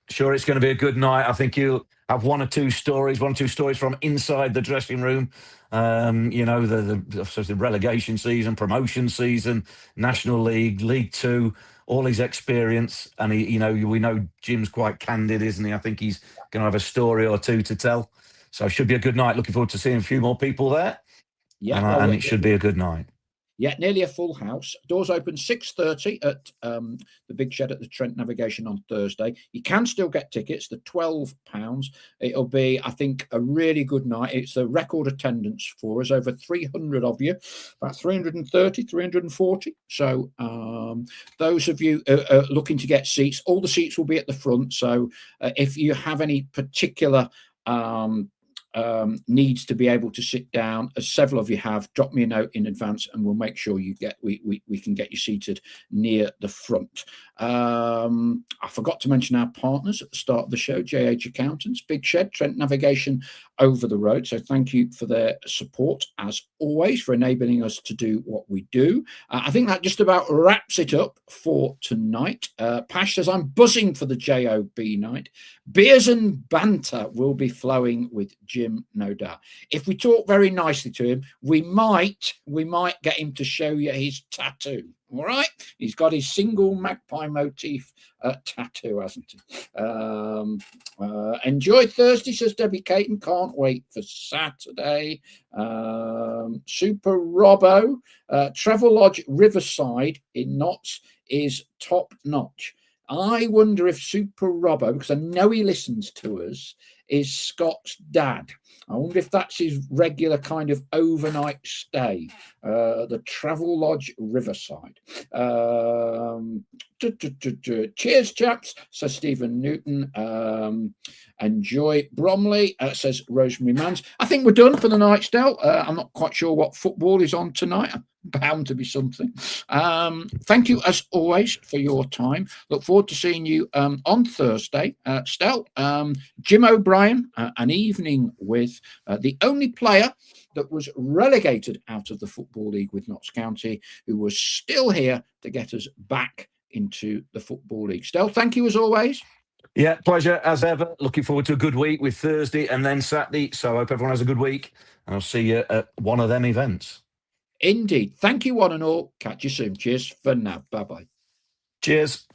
[SPEAKER 2] Sure, it's going to be a good night. I think you'll have one or two stories from inside the dressing room. The relegation season, promotion season, National League, League Two, all his experience, and we know Jim's quite candid, isn't he? I think he's going to have a story or two to tell. So it should be a good night. Looking forward to seeing a few more people there.
[SPEAKER 1] Yeah,
[SPEAKER 2] and it should be a good night.
[SPEAKER 1] Yeah, nearly a full house. Doors open 6:30 at the Big Shed at the Trent Navigation on Thursday. You can still get tickets. They're £12. It'll be, I think, a really good night. It's a record attendance for us, over 300 of you, about 330, 340. So those of you looking to get seats, all the seats will be at the front. So if you have any particular needs to be able to sit down, as several of you have, drop me a note in advance and we'll make sure you get we can get you seated near the front. I forgot to mention our partners at the start of the show: JH Accountants, Big Shed, Trent Navigation over the road. So thank you for their support, as always, for enabling us to do what we do. I think that just about wraps it up for tonight. Pash says, I'm buzzing for the JOB night. Beers and banter will be flowing with Jim, no doubt. If we talk very nicely to him, we might get him to show you his tattoo. All right, he's got his single magpie motif tattoo, hasn't he? Enjoy Thursday, says Debbie Caton. Can't wait for Saturday. Super Robbo, Travelodge Riverside in Notts is top notch. I wonder if Super Robbo, because I know he listens to us, is Scott's dad. I wonder if that's his regular kind of overnight stay, the Travelodge Riverside. Cheers, chaps, says Stephen Newton. Enjoy Bromley, says Rosemary Mans. I think we're done for the night, Stel. I'm not quite sure what football is on tonight. Bound to be something. Thank you, as always, for your time. Look forward to seeing you on Thursday. Stel, Jim O'Brien, an evening with the only player that was relegated out of the Football League with Notts County, who was still here to get us back into the Football League. Stel, thank you as always.
[SPEAKER 2] Yeah, pleasure as ever. Looking forward to a good week with Thursday and then Saturday. So I hope everyone has a good week, and I'll see you at one of them events.
[SPEAKER 1] Indeed. Thank you, one and all. Catch you soon. Cheers for now. Bye-bye.
[SPEAKER 2] Cheers.